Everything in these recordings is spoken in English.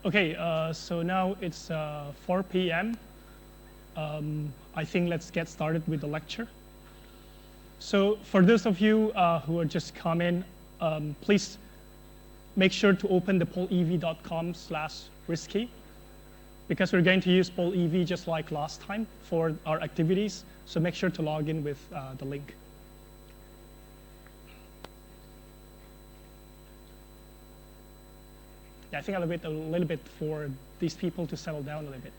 Okay, so now it's 4 p.m. I think let's get started with the lecture. So for those of you who are just coming, please make sure to open the polev.com/risky because we're going to use polev just like last time for our activities. So make sure to log in with the link. Yeah, I think I'll wait a little bit for these people to settle down a little bit.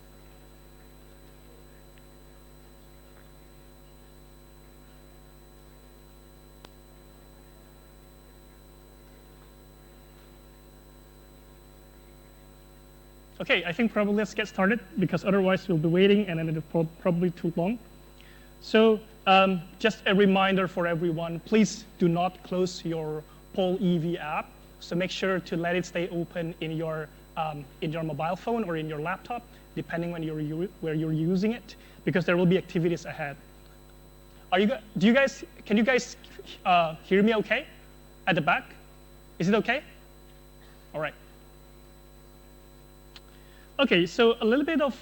Okay, I think probably let's get started because otherwise we'll be waiting and then it'll probably too long. So just a reminder for everyone, please do not close your polev app. So make sure to let it stay open in your mobile phone or in your laptop, depending on where you're using it, because there will be activities ahead. Can you guys hear me okay at the back? Is it okay? All right. Okay, so a little bit of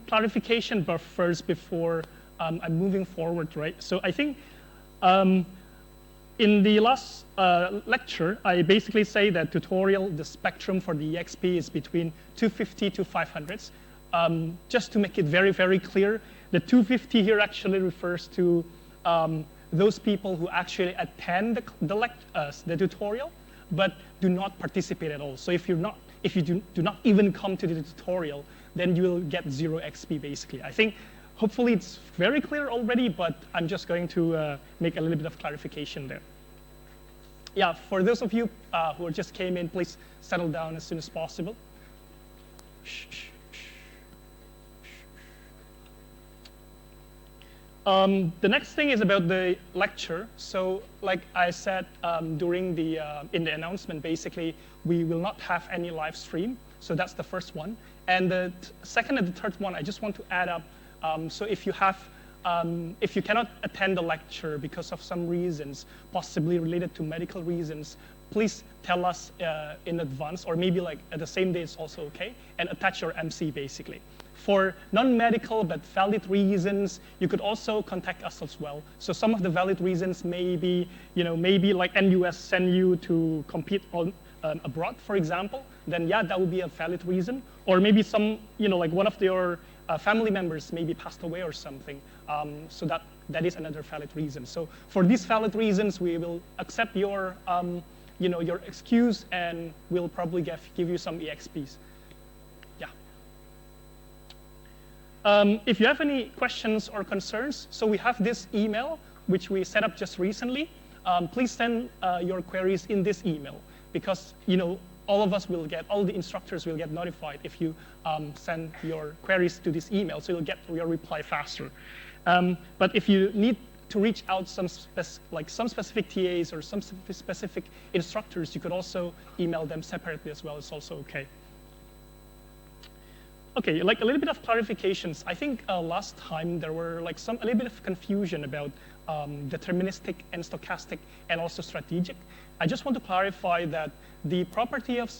clarification first before I'm moving forward, right? So I think in the last lecture, I basically say that tutorial, the spectrum for the EXP is between 250 to 500s. Just to make it very, very clear, the 250 here actually refers to those people who actually attend the tutorial, but do not participate at all. So if you do not even come to the tutorial, then you will get 0 XP basically. I think hopefully it's very clear already, but I'm just going to make a little bit of clarification there. Yeah, for those of you who just came in, please settle down as soon as possible. The next thing is about the lecture. So like I said during in the announcement, basically, we will not have any live stream. So that's the first one. And the second and the third one, I just want to add up. So if you cannot attend the lecture because of some reasons, possibly related to medical reasons, please tell us in advance, or maybe like at the same day is also okay, and attach your MC basically. For non-medical but valid reasons, you could also contact us as well. So some of the valid reasons may be, maybe like NUS send you to compete on abroad, for example, then yeah, that would be a valid reason. Or maybe some, like one of your family members maybe passed away or something. So that is another valid reason. So for these valid reasons, we will accept your, your excuse, and we'll probably give you some EXPs. Yeah. If you have any questions or concerns, so we have this email which we set up just recently. Please send your queries in this email because all the instructors will get notified if you send your queries to this email, so you'll get your reply faster. But if you need to reach out some specific TAs or some specific instructors, you could also email them separately as well. It's also okay. Okay, like a little bit of clarifications. I think last time there were a little bit of confusion about deterministic and stochastic and also strategic. I just want to clarify that the property of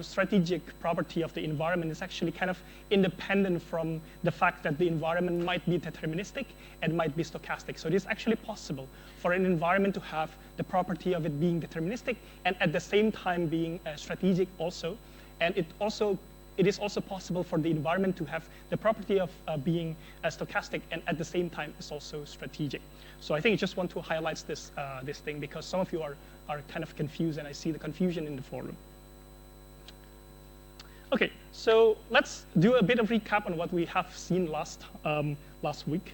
strategic property of the environment is actually kind of independent from the fact that the environment might be deterministic and might be stochastic. So it is actually possible for an environment to have the property of it being deterministic and at the same time being strategic also. And it is also possible for the environment to have the property of being stochastic and at the same time is also strategic. So I think I just want to highlight this thing because some of you are kind of confused, and I see the confusion in the forum. Okay, so let's do a bit of recap on what we have seen last week.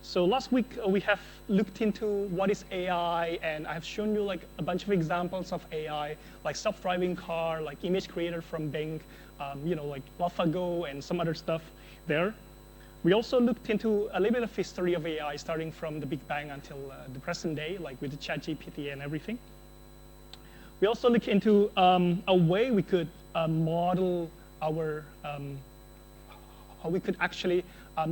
So last week we have looked into what is AI, and I've shown you like a bunch of examples of AI, like self-driving car, like image creator from Bing, like AlphaGo and some other stuff there. We also looked into a little bit of history of AI, starting from the Big Bang until the present day, like with the ChatGPT and everything. We also looked into a way we could model our how we could actually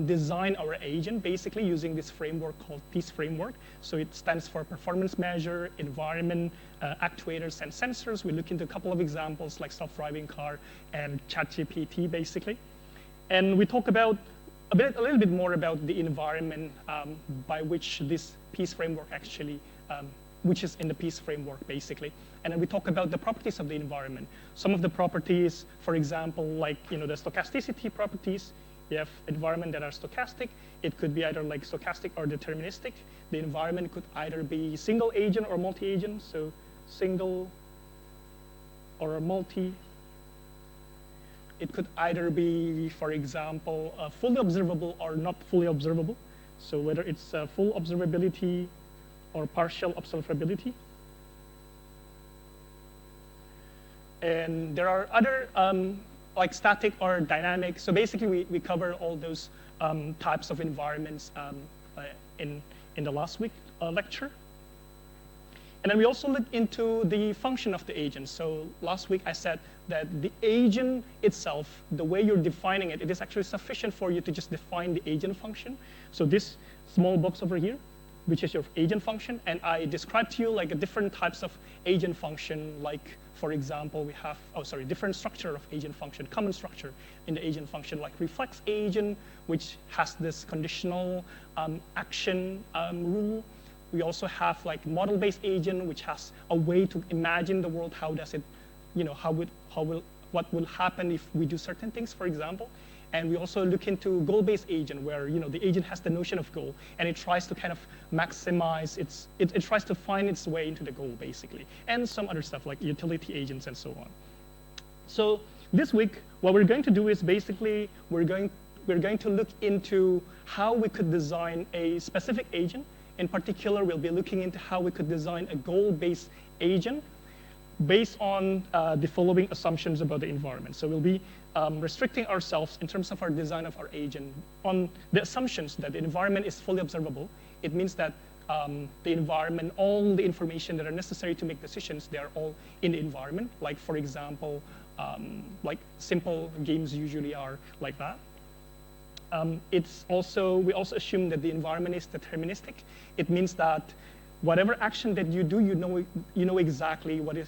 design our agent, basically using this framework called PEACE framework. So it stands for performance measure, environment, actuators, and sensors. We look into a couple of examples like self-driving car and ChatGPT, basically. And we talk about a little bit more about the environment by which this PEACE framework actually, which is in the PEACE framework, basically. And then we talk about the properties of the environment. Some of the properties, for example, like the stochasticity properties. You have environment that are stochastic. It could be either like stochastic or deterministic. The environment could either be single agent or multi-agent. So single or multi. It could either be, for example, fully observable or not fully observable. So whether it's full observability or partial observability. And there are other like static or dynamic. So basically, we cover all those types of environments in the last week lecture. And then we also look into the function of the agent. So last week I said that the agent itself, the way you're defining it, it is actually sufficient for you to just define the agent function. So this small box over here, which is your agent function, and I described to you like different types of agent function, like for example, we have, different structure of agent function, common structure in the agent function, like reflex agent, which has this conditional action rule. We also have like model-based agent, which has a way to imagine the world. How does it, what will happen if we do certain things, for example. And we also look into goal-based agent, where the agent has the notion of goal, and it tries to kind of maximize it tries to find its way into the goal, basically, and some other stuff like utility agents and so on. So this week, what we're going to do is basically we're going to look into how we could design a specific agent. In particular, we'll be looking into how we could design a goal-based agent based on the following assumptions about the environment. So we'll be restricting ourselves in terms of our design of our agent on the assumptions that the environment is fully observable. It means that the environment, all the information that are necessary to make decisions, they are all in the environment. Like for example, like simple games usually are like that. We also assume that the environment is deterministic. It means that whatever action that you do, you know exactly what is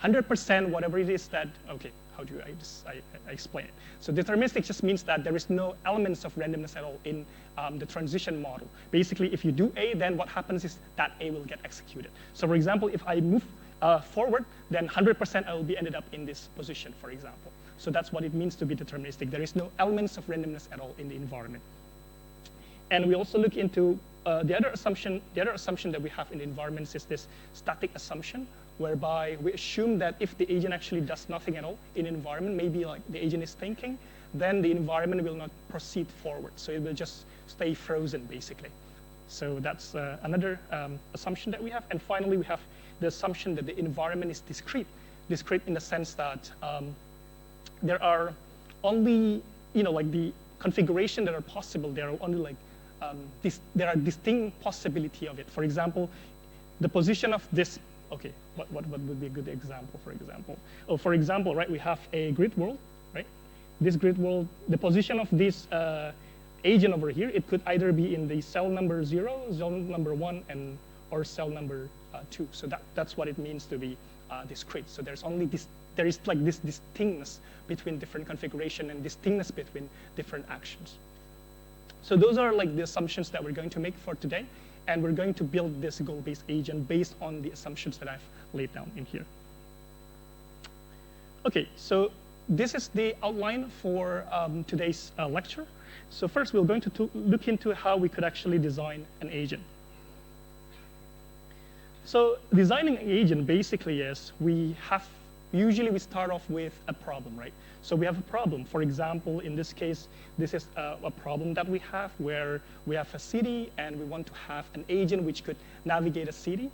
100% whatever it is that, okay, how do I explain it? So deterministic just means that there is no elements of randomness at all in the transition model. Basically, if you do A, then what happens is that A will get executed. So for example, if I move forward, then 100% I will be ended up in this position, for example. So that's what it means to be deterministic. There is no elements of randomness at all in the environment. And we also look into the other assumption that we have in the environments is this static assumption, whereby we assume that if the agent actually does nothing at all in the environment, maybe like the agent is thinking, then the environment will not proceed forward. So it will just stay frozen, basically. So that's another assumption that we have. And finally, we have the assumption that the environment is discrete. Discrete in the sense that there are only, like the configuration that are possible, there are only like, there are distinct possibility of it. For example, the position of this, okay, what would be a good example, for example? Oh, for example, right, we have a grid world, right? This grid world, the position of this agent over here, it could either be in the cell number 0, cell number 1, or cell number 2. So that's what it means to be discrete. So there's only this, there is like this distinctness between different configuration and distinctness between different actions. So those are like the assumptions that we're going to make for today. And we're going to build this goal-based agent based on the assumptions that I've laid down in here. Okay, so this is the outline for today's lecture. So first, we're going to look into how we could actually design an agent. So designing an agent basically is usually we start off with a problem, right? So we have a problem. For example, in this case, this is a problem that we have where we have a city and we want to have an agent which could navigate a city.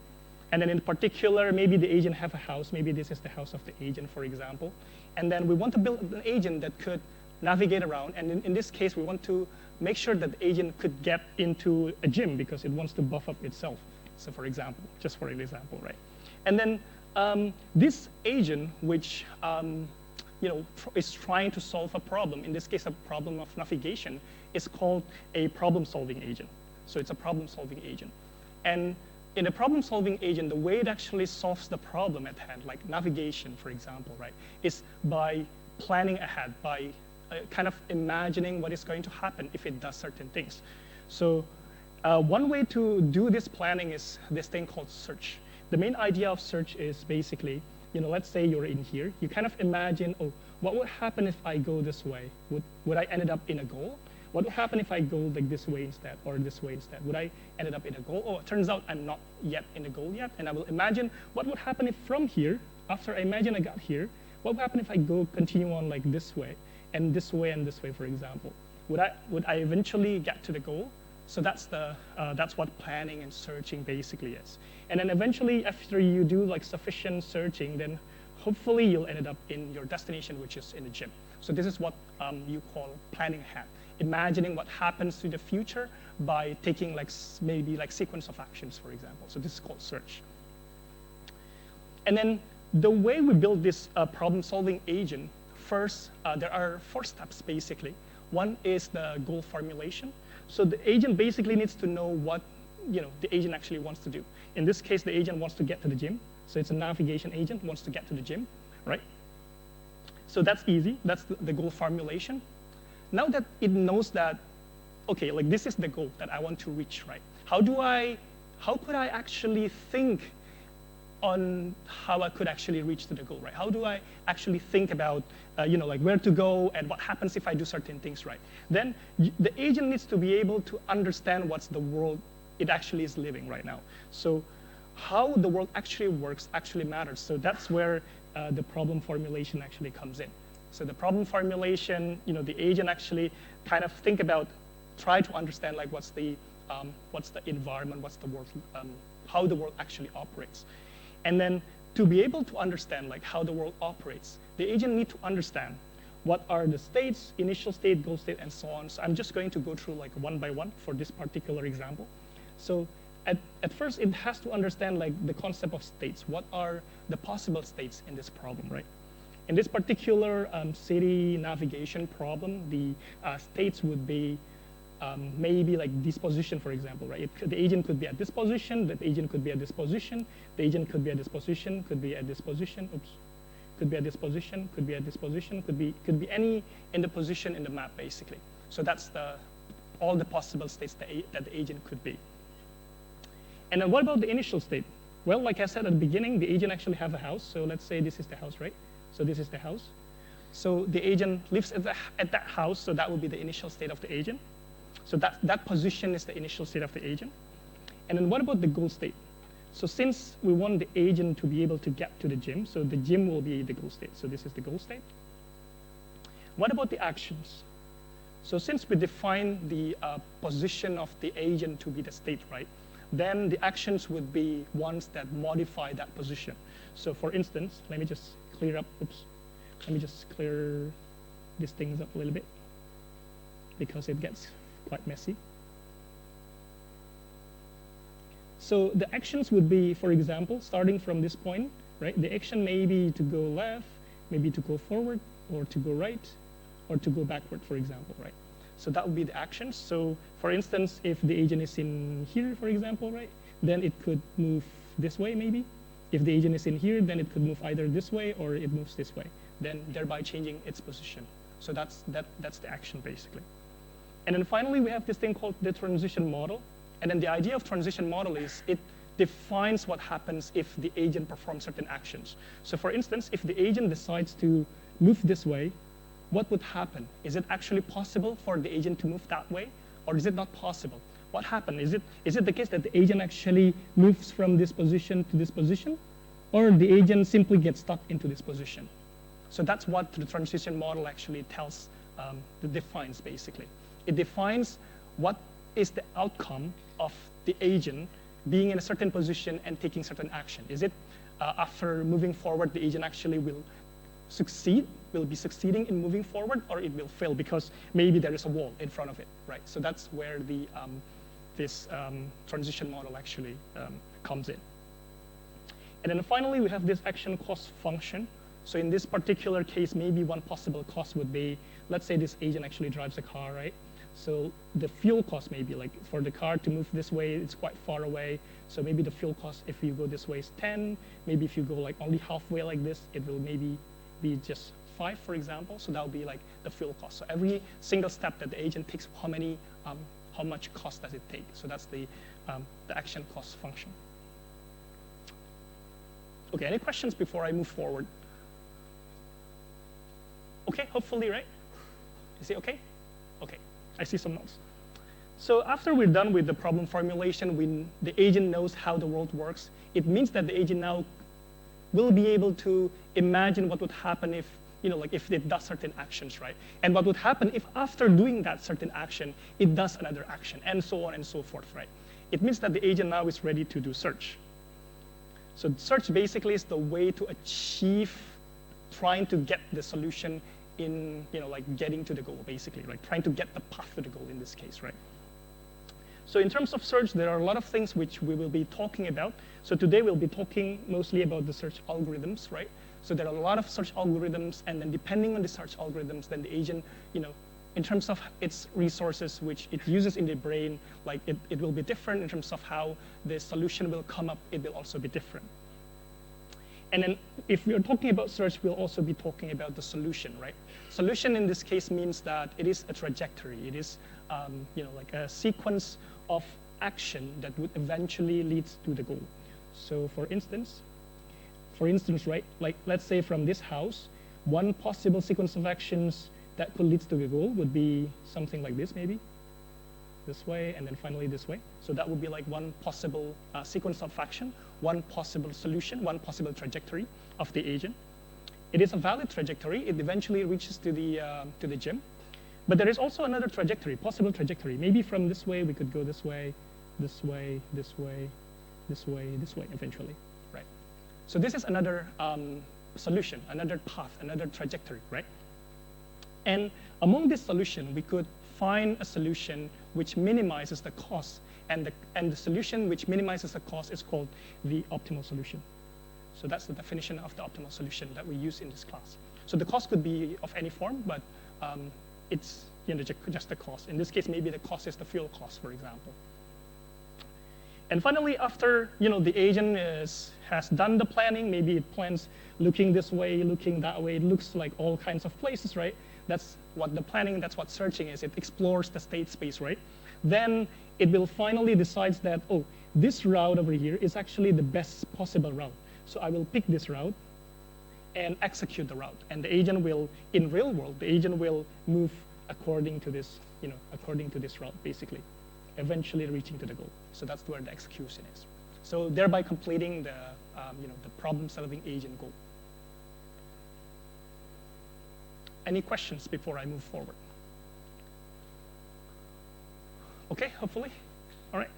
And then in particular, maybe the agent have a house. Maybe this is the house of the agent, for example. And then we want to build an agent that could navigate around. And in this case, we want to make sure that the agent could get into a gym because it wants to buff up itself. So for example, just for an example, right? And then this agent, which is trying to solve a problem. In this case, a problem of navigation is called a problem-solving agent. So it's a problem-solving agent. And in a problem-solving agent, the way it actually solves the problem at hand, like navigation, for example, right, is by planning ahead, by kind of imagining what is going to happen if it does certain things. So one way to do this planning is this thing called search. The main idea of search is basically, let's say you're in here. You kind of imagine, oh, what would happen if I go this way? Would I end up in a goal? What would happen if I go like this way instead, or this way instead? Would I end up in a goal? Oh, it turns out I'm not yet in a goal yet. And I will imagine what would happen if from here, after I imagine I got here, what would happen if I continue on like this way, and this way, and this way, for example? Would I eventually get to the goal? So that's what planning and searching basically is. And then eventually, after you do like sufficient searching, then hopefully you'll end up in your destination, which is in the gym. So this is what you call planning ahead, imagining what happens to the future by taking maybe sequence of actions, for example. So this is called search. And then the way we build this problem-solving agent, first, there are 4 steps basically. One is the goal formulation. So the agent basically needs to know what the agent actually wants to do. In this case, the agent wants to get to the gym. So it's a navigation agent, wants to get to the gym, right? So that's easy. That's the goal formulation. Now that it knows that, okay, like this is the goal that I want to reach, right? How could I actually think on how I could actually reach to the goal, right? How do I actually think about, like where to go and what happens if I do certain things, right? Then the agent needs to be able to understand what's the world it actually is living right now. So how the world actually works actually matters. So that's where the problem formulation actually comes in. So the problem formulation, the agent actually kind of try to understand like what's the environment, what's the world, how the world actually operates. And then to be able to understand like how the world operates, the agent needs to understand what are the states, initial state, goal state, and so on. So I'm just going to go through like one by one for this particular example. So at first, it has to understand like the concept of states. What are the possible states in this problem, right? In this particular city navigation problem, the states would be maybe like this position, for example, right? The agent could be at this position, the agent could be at this position, the agent could be at this position, could be at this position, could be at this position, could be at this position, could be any in the position in the map, basically. So that's all the possible states that the agent could be. And then what about the initial state? Well, like I said at the beginning, the agent actually have a house. So let's say this is the house, right? So this is the house. So the agent lives at that house, so that would be the initial state of the agent. So that position is the initial state of the agent. And then what about the goal state? So since we want the agent to be able to get to the gym, so the gym will be the goal state. So this is the goal state. What about the actions? So since we define the position of the agent to be the state, right? Then the actions would be ones that modify that position. So for instance, let me just clear these things up a little bit because it gets quite messy. So the actions would be, for example, starting from this point, right? The action may be to go left, maybe to go forward, or to go right, or to go backward, for example, right? So that would be the actions. So for instance, if the agent is in here, for example, right, then it could move this way maybe. If the agent is in here, then it could move either this way or it moves this way, then thereby changing its position. So that's the action basically. And then finally, we have this thing called the transition model. And then the idea of transition model is it defines what happens if the agent performs certain actions. So for instance, if the agent decides to move this way, what would happen? Is it actually possible for the agent to move that way? Or is it not possible? What happened? Is it the case that the agent actually moves from this position to this position? Or the agent simply gets stuck into this position? So that's what the transition model actually defines basically. It defines what is the outcome of the agent being in a certain position and taking certain action. Is it after moving forward, the agent actually will be succeeding in moving forward, or it will fail because maybe there is a wall in front of it, right? So that's where this transition model actually comes in. And then finally, we have this action cost function. So in this particular case, maybe one possible cost would be, let's say this agent actually drives a car, right? So the fuel cost maybe, like for the car to move this way, it's quite far away. So maybe the fuel cost, if you go this way, is 10. Maybe if you go like only halfway like this, it will maybe be just 5, for example. So that will be like the fuel cost. So every single step that the agent takes, how much cost does it take? So that's the action cost function. Okay, any questions before I move forward? Okay, hopefully, right? Is it okay? Okay, I see some notes. So after we're done with the problem formulation, when the agent knows how the world works, it means that the agent now will be able to imagine what would happen if, like if it does certain actions, right? And what would happen if after doing that certain action, it does another action, and so on and so forth, right? It means that the agent now is ready to do search. So search basically is the way to achieve trying to get the solution in, like getting to the goal, basically, right? Trying to get the path to the goal in this case, right? So in terms of search, there are a lot of things which we will be talking about. So today we'll be talking mostly about the search algorithms, right? So there are a lot of search algorithms, and then depending on the search algorithms, then the agent, in terms of its resources which it uses in the brain, like it will be different in terms of how the solution will come up, it will also be different. And then if we are talking about search, we'll also be talking about the solution, right? Solution in this case means that it is a trajectory. It is, like a sequence of action that would eventually lead to the goal. So for instance, right, like let's say from this house, one possible sequence of actions that could lead to the goal would be something like this, maybe this way, and then finally this way. So that would be like one possible sequence of action, one possible solution, one possible trajectory of the agent. It is a valid trajectory. It eventually reaches to the gym. But there is also another trajectory, possible trajectory. Maybe from this way, we could go this way, this way, this way, this way, this way, eventually, right? So this is another solution, another path, another trajectory, right? And among this solution, we could find a solution which minimizes the cost, and the solution which minimizes the cost is called the optimal solution. So that's the definition of the optimal solution that we use in this class. So the cost could be of any form, but it's just the cost. In this case, maybe the cost is the fuel cost, for example. And finally, after the agent has done the planning, maybe it plans looking this way, looking that way. It looks like all kinds of places, right? That's what the planning, that's what searching is. It explores the state space, right? Then it will finally decide that, oh, this route over here is actually the best possible route. So I will pick this route and execute the route. And the agent will, in real world, the agent will move according to this, according to this route, basically, eventually reaching to the goal. So that's where the execution is. So thereby completing the, the problem-solving agent goal. Any questions before I move forward? Okay, hopefully. All right.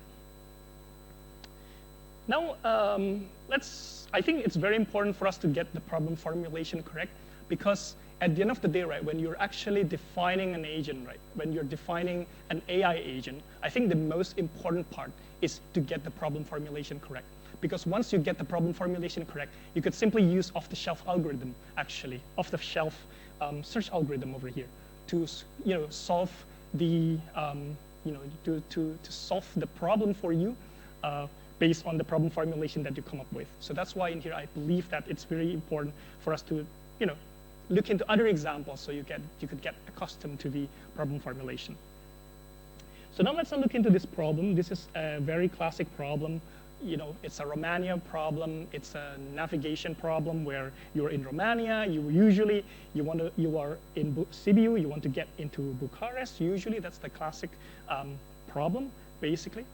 Now, I think it's very important for us to get the problem formulation correct, because at the end of the day, right, when you're actually defining an agent, right, when you're defining an AI agent, I think the most important part is to get the problem formulation correct. Because once you get the problem formulation correct, you could simply use off-the-shelf algorithm, actually, off-the-shelf search algorithm over here to, solve the, to solve the problem for you based on the problem formulation that you come up with. So that's why in here I believe that it's very important for us to, look into other examples so you could get accustomed to the problem formulation. So now let's look into this problem. This is a very classic problem. It's a Romania problem. It's a navigation problem where you're in Romania. You are in Sibiu. You want to get into Bucharest. Usually, that's the classic problem, basically.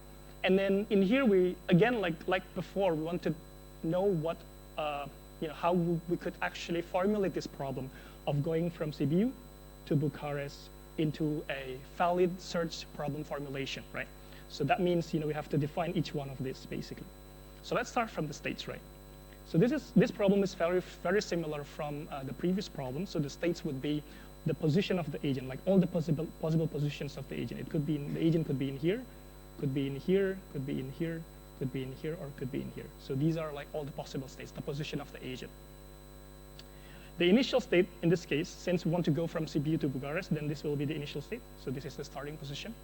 And then in here, we again, like before, we want to know what, how we could actually formulate this problem of going from Sibiu to Bucharest into a valid search problem formulation, right? So that means, we have to define each one of these, basically. So let's start from the states, right? So this problem is very, very similar from the previous problem. So the states would be the position of the agent, like all the possible positions of the agent. It could be the agent could be in here, could be in here, could be in here, could be in here, or could be in here. So these are like all the possible states, the position of the agent. The initial state, in this case, since we want to go from CPU to Bucharest, then this will be the initial state. So this is the starting position.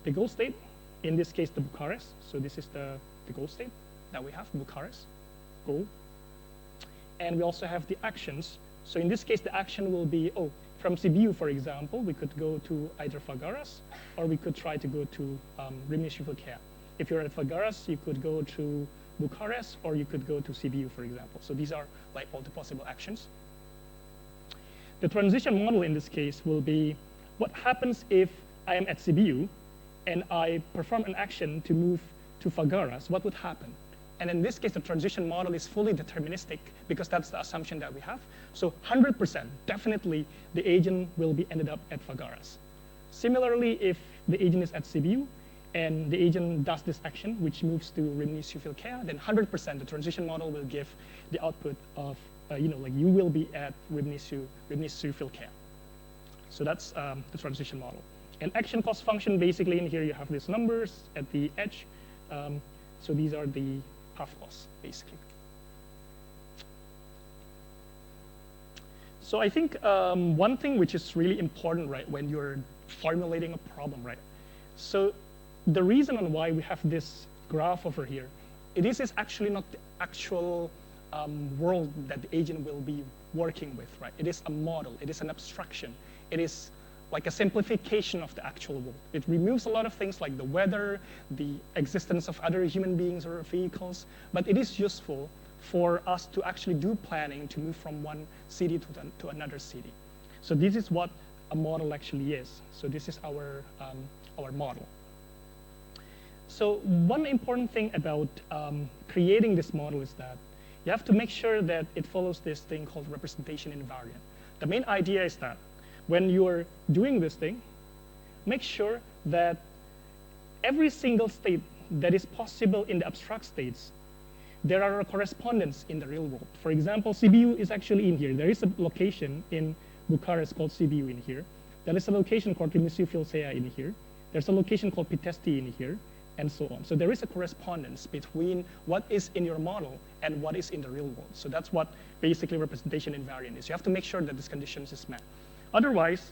The goal state, in this case, the Bucharest. So this is the goal state that we have, Bucharest, goal. And we also have the actions. So in this case, the action will be, from Sibiu, for example, we could go to either Făgăraș, or we could try to go to Râmnicu-Vâlcea. If you're at Făgăraș, you could go to Bucharest, or you could go to Sibiu, for example. So these are like all the possible actions. The transition model in this case will be, what happens if I am at Sibiu and I perform an action to move to Făgăraș? What would happen? And in this case, the transition model is fully deterministic because that's the assumption that we have. So 100%, definitely, the agent will be ended up at Făgăraș. Similarly, if the agent is at Sibiu and the agent does this action, which moves to Râmnicu-Vâlcea, then 100% the transition model will give the output of, you will be at Râmnicu-Vâlcea. So that's the transition model. And action cost function, basically in here you have these numbers at the edge. So these are the path costs, basically. So I think one thing which is really important, right, when you're formulating a problem, right? So the reason on why we have this graph over here, it is actually not the actual world that the agent will be working with, right? It is a model, it is an abstraction. It is like a simplification of the actual world. It removes a lot of things like the weather, the existence of other human beings or vehicles, but it is useful for us to actually do planning to move from one city to another city. So this is what a model actually is. So this is our model. So one important thing about creating this model is that you have to make sure that it follows this thing called representation invariant. The main idea is that when you're doing this thing, make sure that every single state that is possible in the abstract states, there are a correspondence in the real world. For example, Sibiu is actually in here. There is a location in Bucharest called Sibiu in here. There is a location called Râmnicu-Vâlcea in here. There's a location called Pitești in here, and so on. So there is a correspondence between what is in your model and what is in the real world. So that's what basically representation invariant is. You have to make sure that this conditions is met. Otherwise,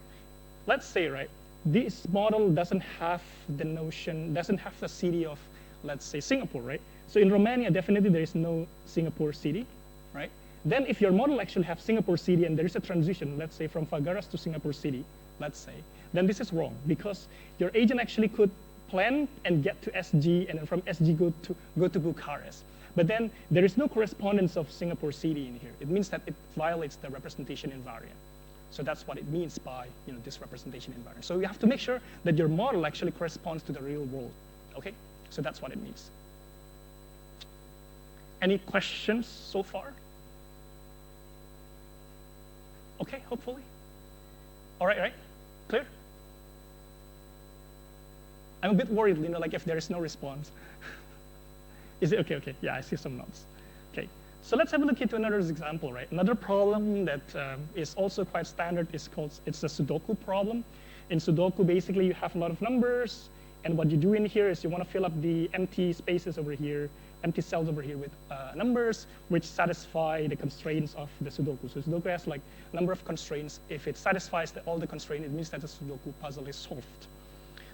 let's say, right, this model doesn't have the notion, doesn't have the city of, let's say, Singapore, right? So in Romania, definitely there is no Singapore city, right? Then if your model actually has Singapore city and there is a transition, let's say from Făgăraș to Singapore city, let's say, then this is wrong because your agent actually could plan and get to SG and then from SG go to Bucharest. But then there is no correspondence of Singapore city in here. It means that it violates the representation invariant. So that's what it means by this representation invariant. So you have to make sure that your model actually corresponds to the real world. Okay? So that's what it means. Any questions so far? Okay, hopefully. All right? Clear? I'm a bit worried, like if there is no response. Is it okay? Okay, yeah, I see some nods. Okay. So let's have a look into another example, right? Another problem that is also quite standard is it's a Sudoku problem. In Sudoku, basically, you have a lot of numbers, and what you do in here is you want to fill up the empty spaces over here, empty cells over here with numbers, which satisfy the constraints of the Sudoku. So Sudoku has like a number of constraints. If it satisfies all the constraints, it means that the Sudoku puzzle is solved.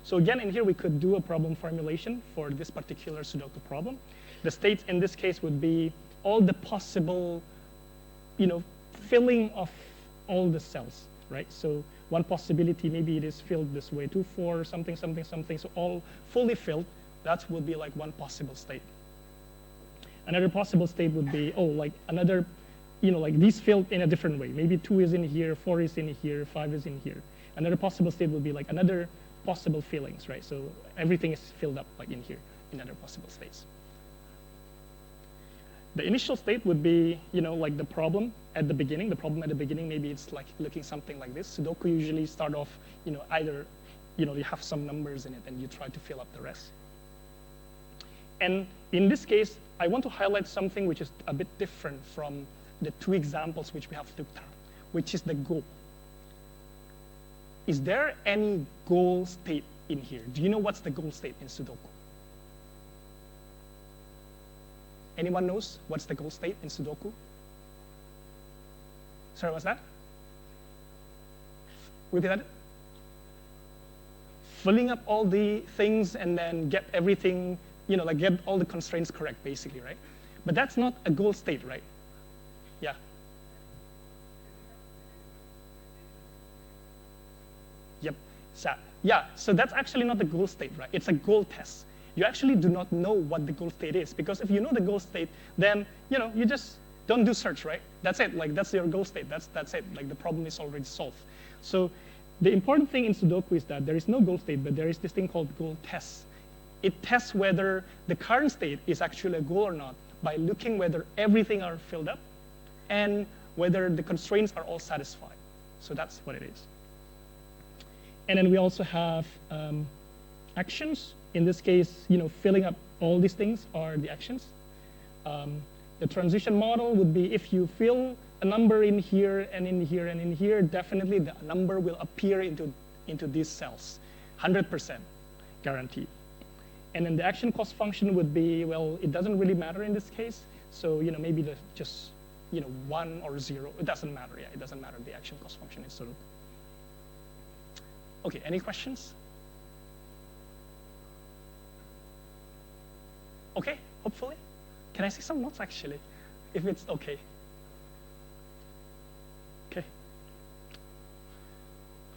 So again, in here, we could do a problem formulation for this particular Sudoku problem. The states in this case would be all the possible, filling of all the cells, right? So one possibility, maybe it is filled this way, 2, 4, something, something, something. So all fully filled, that would be like one possible state. Another possible state would be, another, like these filled in a different way. Maybe 2 is in here, 4 is in here, 5 is in here. Another possible state would be like another possible fillings, right? So everything is filled up like in here, in other possible states. The initial state would be, like the problem at the beginning. The problem at the beginning, maybe it's like looking something like this. Sudoku usually start off, either, you have some numbers in it and you try to fill up the rest. And in this case, I want to highlight something which is a bit different from the 2 examples which we have looked at, which is the goal. Is there any goal state in here? Do you know what's the goal state in Sudoku? Anyone knows what's the goal state in Sudoku? Sorry, what's that? Repeat that. Filling up all the things and then get everything, like get all the constraints correct, basically, right? But that's not a goal state, right? Yeah. Yep. So that's actually not the goal state, right? It's a goal test. You actually do not know what the goal state is, because if you know the goal state, then you just don't do search, right? That's it. Like that's your goal state. That's it. Like the problem is already solved. So the important thing in Sudoku is that there is no goal state, but there is this thing called goal test. It tests whether the current state is actually a goal or not by looking whether everything are filled up and whether the constraints are all satisfied. So that's what it is. And then we also have actions. In this case, filling up all these things are the actions. The transition model would be if you fill a number in here and in here and in here, definitely the number will appear into these cells, 100% guaranteed. And then the action cost function would be, well, it doesn't really matter in this case. So maybe just 1 or 0. It doesn't matter. Yeah, it doesn't matter. The action cost function is sort of. Okay, any questions? Okay, hopefully. Can I see some notes, actually, if it's okay? Okay.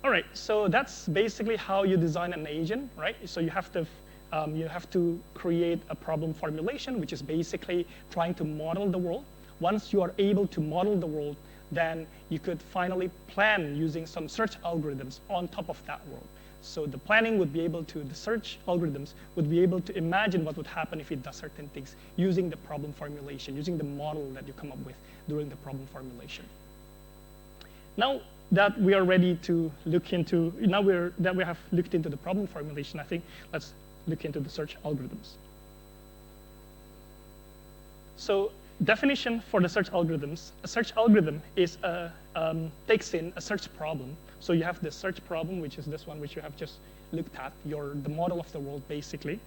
All right, so that's basically how you design an agent, right? So you have to create a problem formulation, which is basically trying to model the world. Once you are able to model the world, then you could finally plan using some search algorithms on top of that world. So the planning would be able to, the search algorithms would be able to imagine what would happen if it does certain things using the problem formulation, using the model that you come up with during the problem formulation. Now that we are ready to look into, that we have looked into the problem formulation, I think let's look into the search algorithms. So definition for the search algorithms: a search algorithm is takes in a search problem. So you have the search problem, which is this one, which you have just looked at, the model of the world, basically,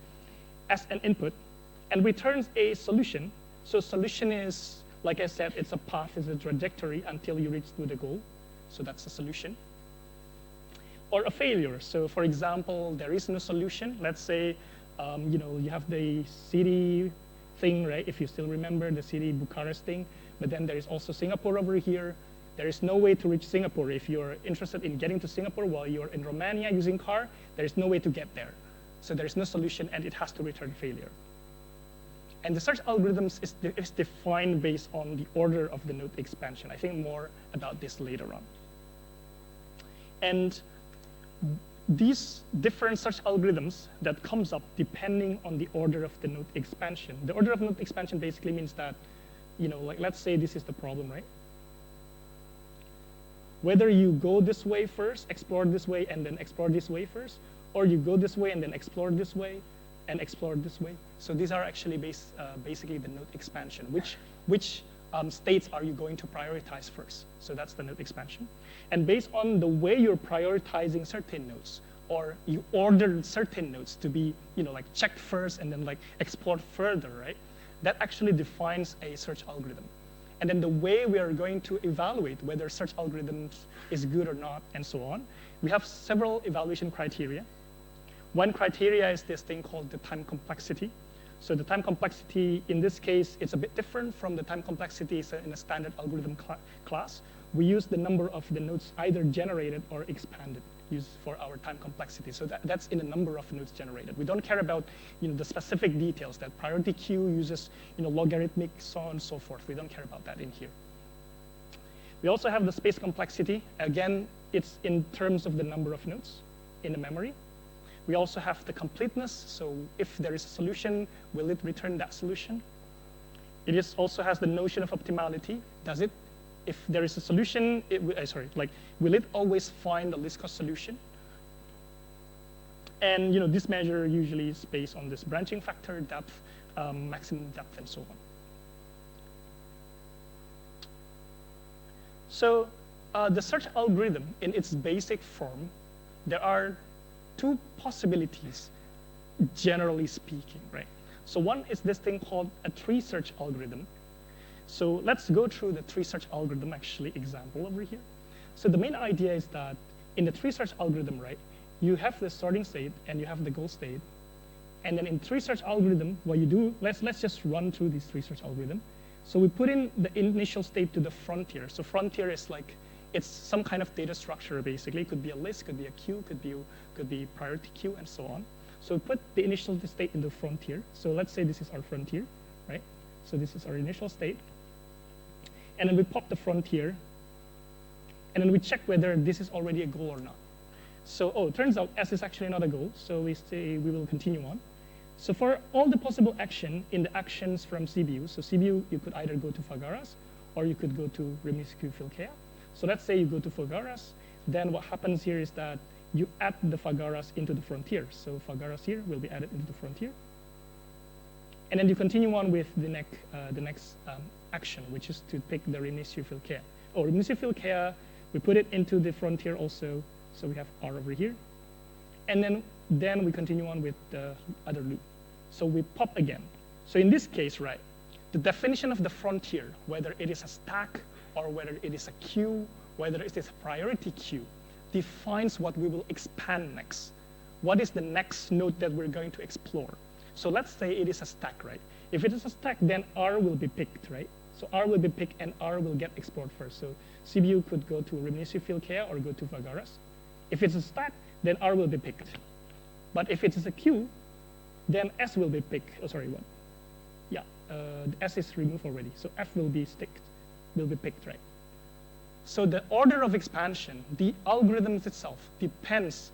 as an input, and returns a solution. So solution is, like I said, it's a path, it's a trajectory until you reach to the goal. So that's a solution. Or a failure. So for example, there is no solution. Let's say, you have the city thing, right? If you still remember the city Bucharest thing, but then there is also Singapore over here. There is no way to reach Singapore. If you're interested in getting to Singapore while you're in Romania using car, there is no way to get there. So there is no solution, and it has to return failure. And the search algorithms is defined based on the order of the node expansion. I think more about this later on. And these different search algorithms that comes up depending on the order of the node expansion. The order of node expansion basically means that, like let's say this is the problem, right? Whether you go this way first, explore this way, and then explore this way first, or you go this way and then explore this way, and explore this way. So these are actually basically the node expansion. Which states are you going to prioritize first? So that's the node expansion. And based on the way you're prioritizing certain nodes, or you ordered certain nodes to be, like checked first and then like explored further, right? That actually defines a search algorithm. And then the way we are going to evaluate whether search algorithms is good or not, and so on, we have several evaluation criteria. One criteria is this thing called the time complexity. So the time complexity, in this case, it's a bit different from the time complexity in a standard algorithm class. We use the number of the nodes either generated or expanded used for our time complexity. So that's in the number of nodes generated. We don't care about the specific details that priority queue uses logarithmic, so on and so forth. We don't care about that in here. We also have the space complexity. Again, it's in terms of the number of nodes in the memory. We also have the completeness. So if there is a solution, will it return that solution? It also has the notion of optimality. Does it? If there is a solution, will it always find the least cost solution? And this measure usually is based on this branching factor, depth, maximum depth, and so on. So the search algorithm, in its basic form, there are two possibilities, generally speaking, right? So one is this thing called a tree search algorithm. So let's go through the tree search algorithm actually example over here. So the main idea is that in the tree search algorithm, right, you have the starting state and you have the goal state. And then in tree search algorithm, what you do, let's just run through this tree search algorithm. So we put in the initial state to the frontier. So frontier is like, it's some kind of data structure basically. It could be a list, could be a queue, could be priority queue, and so on. So we put the initial state in the frontier. So let's say this is our frontier, right? So this is our initial state. And then we pop the frontier, and then we check whether this is already a goal or not. So, oh, it turns out S is actually not a goal, so we say we will continue on. So for all the possible action in the actions from CBU, so CBU, you could either go to Fagaras, or you could go to Remisiku-Filkea. So let's say you go to Fagaras, then what happens here is that you add the Fagaras into the frontier. So Fagaras here will be added into the frontier. And then you continue on with the next action, which is to pick the Remisiku-Filkea. Oh, Remisiku-Filkea, we put it into the frontier also, so we have R over here. And then we continue on with the other loop. So we pop again. So in this case, right, the definition of the frontier, whether it is a stack or whether it is a queue, whether it is a priority queue, defines what we will expand next. What is the next node that we're going to explore? So let's say it is a stack, right? If it is a stack, then R will be picked, right? So R will be picked and R will get explored first. So CBU could go to Remisiku-Filkea or go to Fagaras. If it's a stack, then R will be picked. But if it is a queue, then S will be picked. Oh, sorry, what? Yeah, S is removed already. So F will be picked, right? So the order of expansion, the algorithms itself, depends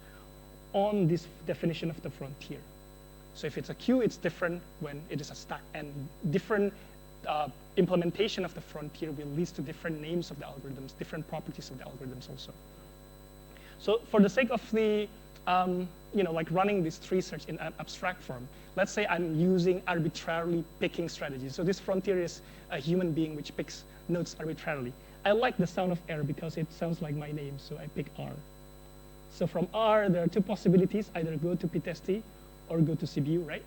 on this definition of the frontier. So if it's a queue, it's different when it is a stack, and different implementation of the frontier will lead to different names of the algorithms, different properties of the algorithms also. So for the sake of the, like running this tree search in an abstract form, let's say I'm using arbitrarily picking strategies. So this frontier is a human being which picks nodes arbitrarily. I like the sound of R because it sounds like my name, so I pick R. So from R, there are two possibilities, either go to p-test or go to CBU, right?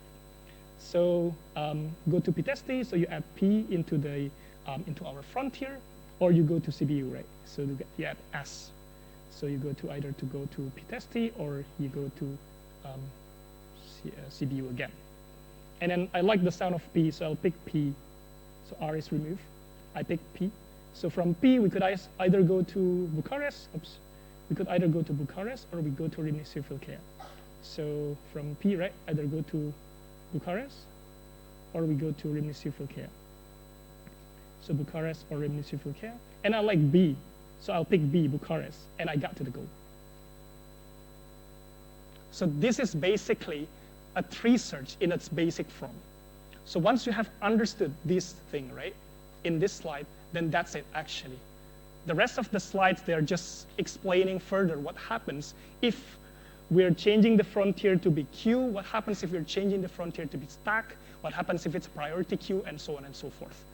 So go to p-test, so you add P into our frontier, or you go to CBU, right? So you add S. So you go to either to go to p-test or you go to CBU again. And then I like the sound of P, so I'll pick P. So R is removed. I pick P. So from P, we could either go to Bucharest. Oops. We could either go to Bucharest or we go to Remisiku-Filkea. So from P, right, either go to Bucharest or we go to Remisiku-Filkea. So Bucharest or Remisiku-Filkea. And I like B, so I'll pick B, Bucharest, and I got to the goal. So this is basically a tree search in its basic form. So once you have understood this thing, right, in this slide, then that's it actually. The rest of the slides, they're just explaining further what happens if we're changing the frontier to be queue, what happens if we're changing the frontier to be stack, what happens if it's a priority queue, and so on and so forth.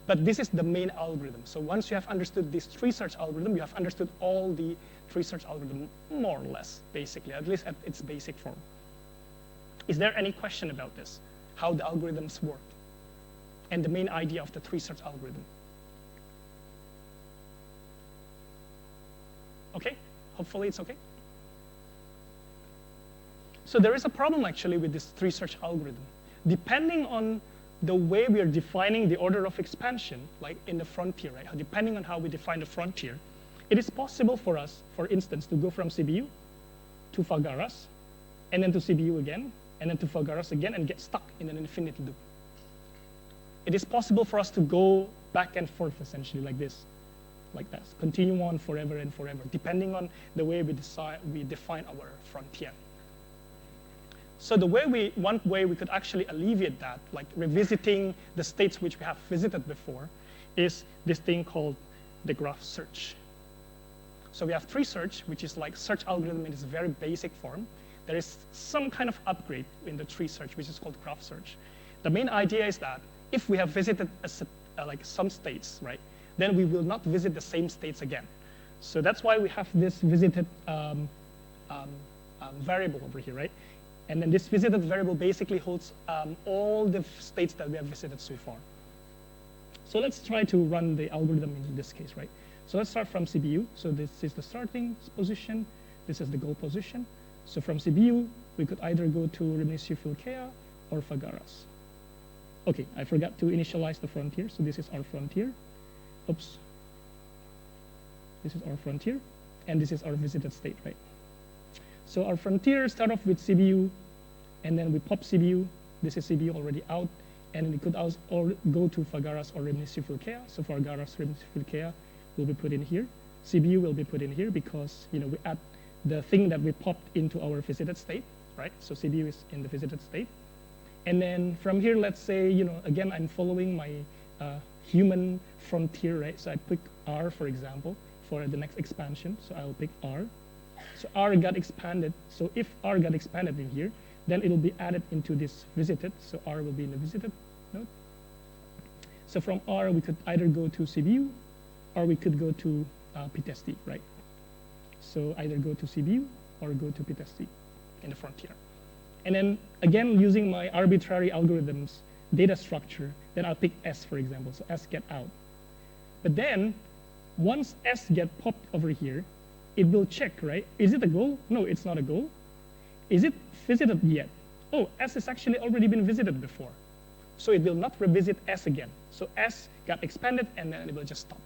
But this is the main algorithm. So once you have understood this tree search algorithm, you have understood all the tree search algorithm, more or less, basically, at least at its basic form. Is there any question about this? How the algorithms work? And the main idea of the tree search algorithm? Okay, hopefully it's okay. So there is a problem actually with this tree search algorithm. Depending on the way we are defining the order of expansion, like in the frontier, right? Depending on how we define the frontier, it is possible for us, for instance, to go from CBU to Fagaras, and then to CBU again, and then to Fagaras again, and get stuck in an infinite loop. It is possible for us to go back and forth, essentially, like this, like that, continue on forever and forever, depending on the way we define our frontier. So one way we could actually alleviate that, like revisiting the states which we have visited before, is this thing called the graph search. So we have tree search, which is like search algorithm in its very basic form. There is some kind of upgrade in the tree search, which is called graph search. The main idea is that if we have visited like some states, right, then we will not visit the same states again. So that's why we have this visited variable over here, right? And then this visited variable basically holds all the states that we have visited so far. So let's try to run the algorithm in this case, right? So let's start from CPU. So this is the starting position. This is the goal position. So from CPU, we could either go to Rimini-Filkea or Fagaras. Okay, I forgot to initialize the frontier. So this is our frontier. Oops. This is our frontier. And this is our visited state, right? So our frontier start off with CPU, and then we pop CPU. This is CPU already out. And we could also go to Fagaras or Rimini-Filkea. So Fagaras, Rimini-Filkea will be put in here. CPU will be put in here because we add the thing that we popped into our visited state, right? So CPU is in the visited state. And then from here, let's say, again, I'm following my human frontier, right? So I pick R, for example, for the next expansion. So I'll pick R. So R got expanded. So if R got expanded in here, then it'll be added into this visited. So R will be in the visited node. So from R, we could either go to CPU, or we could go to PTSD, right? So either go to CPU or go to PTSD in the frontier. And then again, using my arbitrary algorithms data structure, then I'll pick S, for example. So S get out. But then once S get popped over here, it will check, right? Is it a goal? No, it's not a goal. Is it visited yet? Oh, S has actually already been visited before. So it will not revisit S again. So S got expanded and then it will just stop.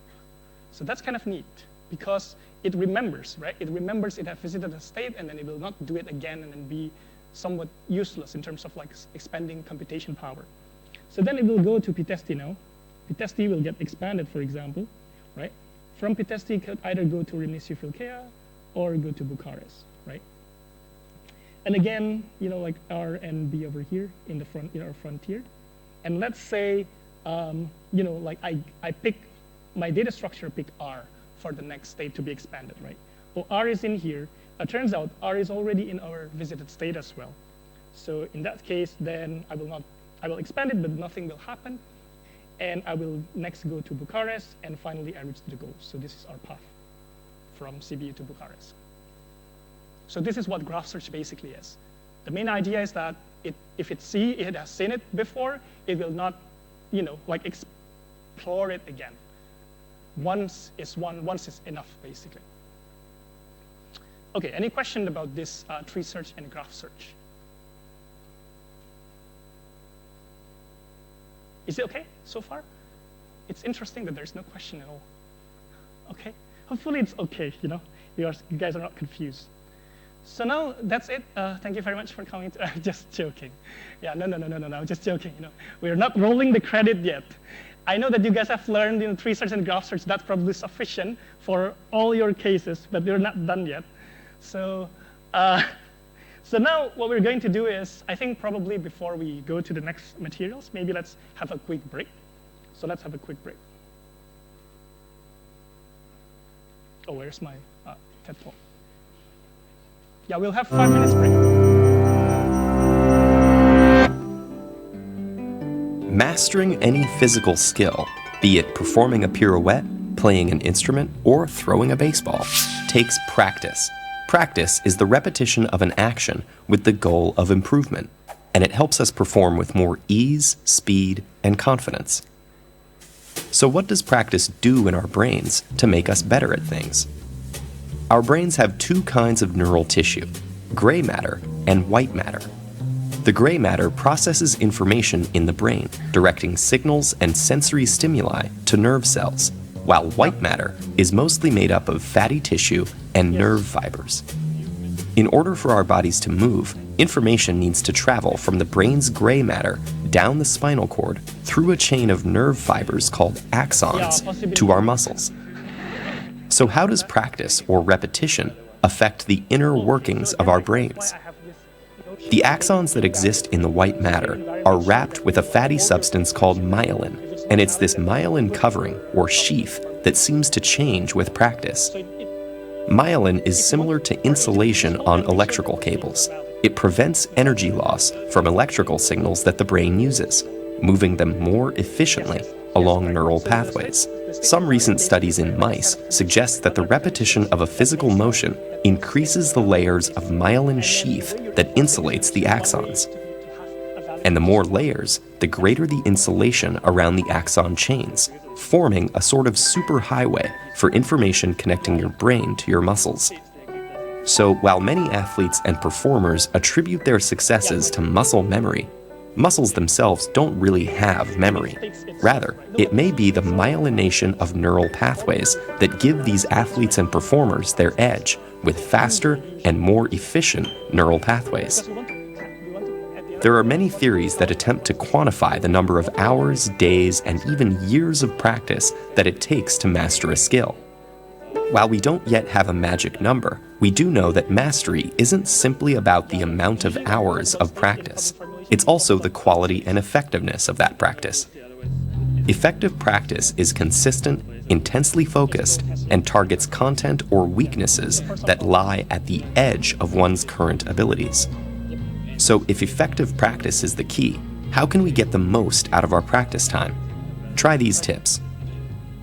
So that's kind of neat because it remembers, right? It remembers it has visited a state and then it will not do it again and then be somewhat useless in terms of like expanding computation power. So then it will go to PTSD now. PTSD will get expanded, for example, right? From PTSD, it could either go to Rimini-Filkea or go to Bucharest, right? And again, like R and B over here in the front, in our frontier. And let's say, like I pick my data structure, pick R for the next state to be expanded, right? Well, R is in here. It turns out R is already in our visited state as well. So in that case, then I will expand it, but nothing will happen. And I will next go to Bucharest, and finally I reach the goal. So this is our path from CPU to Bucharest. So this is what graph search basically is. The main idea is that if it has seen it before, it will not, like explore it again. Once is enough, basically. Okay, any question about this tree search and graph search? Is it okay so far? It's interesting that there's no question at all. Okay, hopefully it's okay, you guys are not confused. So now that's it. Thank you very much for coming. I'm just joking. Yeah, no, just joking. We're not rolling the credit yet. I know that you guys have learned tree search and graph search. That's probably sufficient for all your cases, but we're not done yet. So, so now what we're going to do is, I think probably before we go to the next materials, maybe let's have a quick break. So let's have a quick break. Oh, where's my TED Talk? Yeah, we'll have 5 minutes break. Mastering any physical skill, be it performing a pirouette, playing an instrument, or throwing a baseball, takes practice. Practice is the repetition of an action with the goal of improvement, and it helps us perform with more ease, speed, and confidence. So what does practice do in our brains to make us better at things? Our brains have two kinds of neural tissue, gray matter and white matter. The gray matter processes information in the brain, directing signals and sensory stimuli to nerve cells, while white matter is mostly made up of fatty tissue and nerve fibers. In order for our bodies to move, information needs to travel from the brain's gray matter down the spinal cord through a chain of nerve fibers called axons to our muscles. So how does practice or repetition affect the inner workings of our brains? The axons that exist in the white matter are wrapped with a fatty substance called myelin, and it's this myelin covering, or sheath, that seems to change with practice. Myelin is similar to insulation on electrical cables. It prevents energy loss from electrical signals that the brain uses, moving them more efficiently along neural pathways. Some recent studies in mice suggest that the repetition of a physical motion increases the layers of myelin sheath that insulates the axons. And the more layers, the greater the insulation around the axon chains, forming a sort of superhighway for information connecting your brain to your muscles. So while many athletes and performers attribute their successes to muscle memory, muscles themselves don't really have memory. Rather, it may be the myelination of neural pathways that give these athletes and performers their edge with faster and more efficient neural pathways. There are many theories that attempt to quantify the number of hours, days, and even years of practice that it takes to master a skill. While we don't yet have a magic number, we do know that mastery isn't simply about the amount of hours of practice. It's also the quality and effectiveness of that practice. Effective practice is consistent, intensely focused, and targets content or weaknesses that lie at the edge of one's current abilities. So if effective practice is the key, how can we get the most out of our practice time? Try these tips.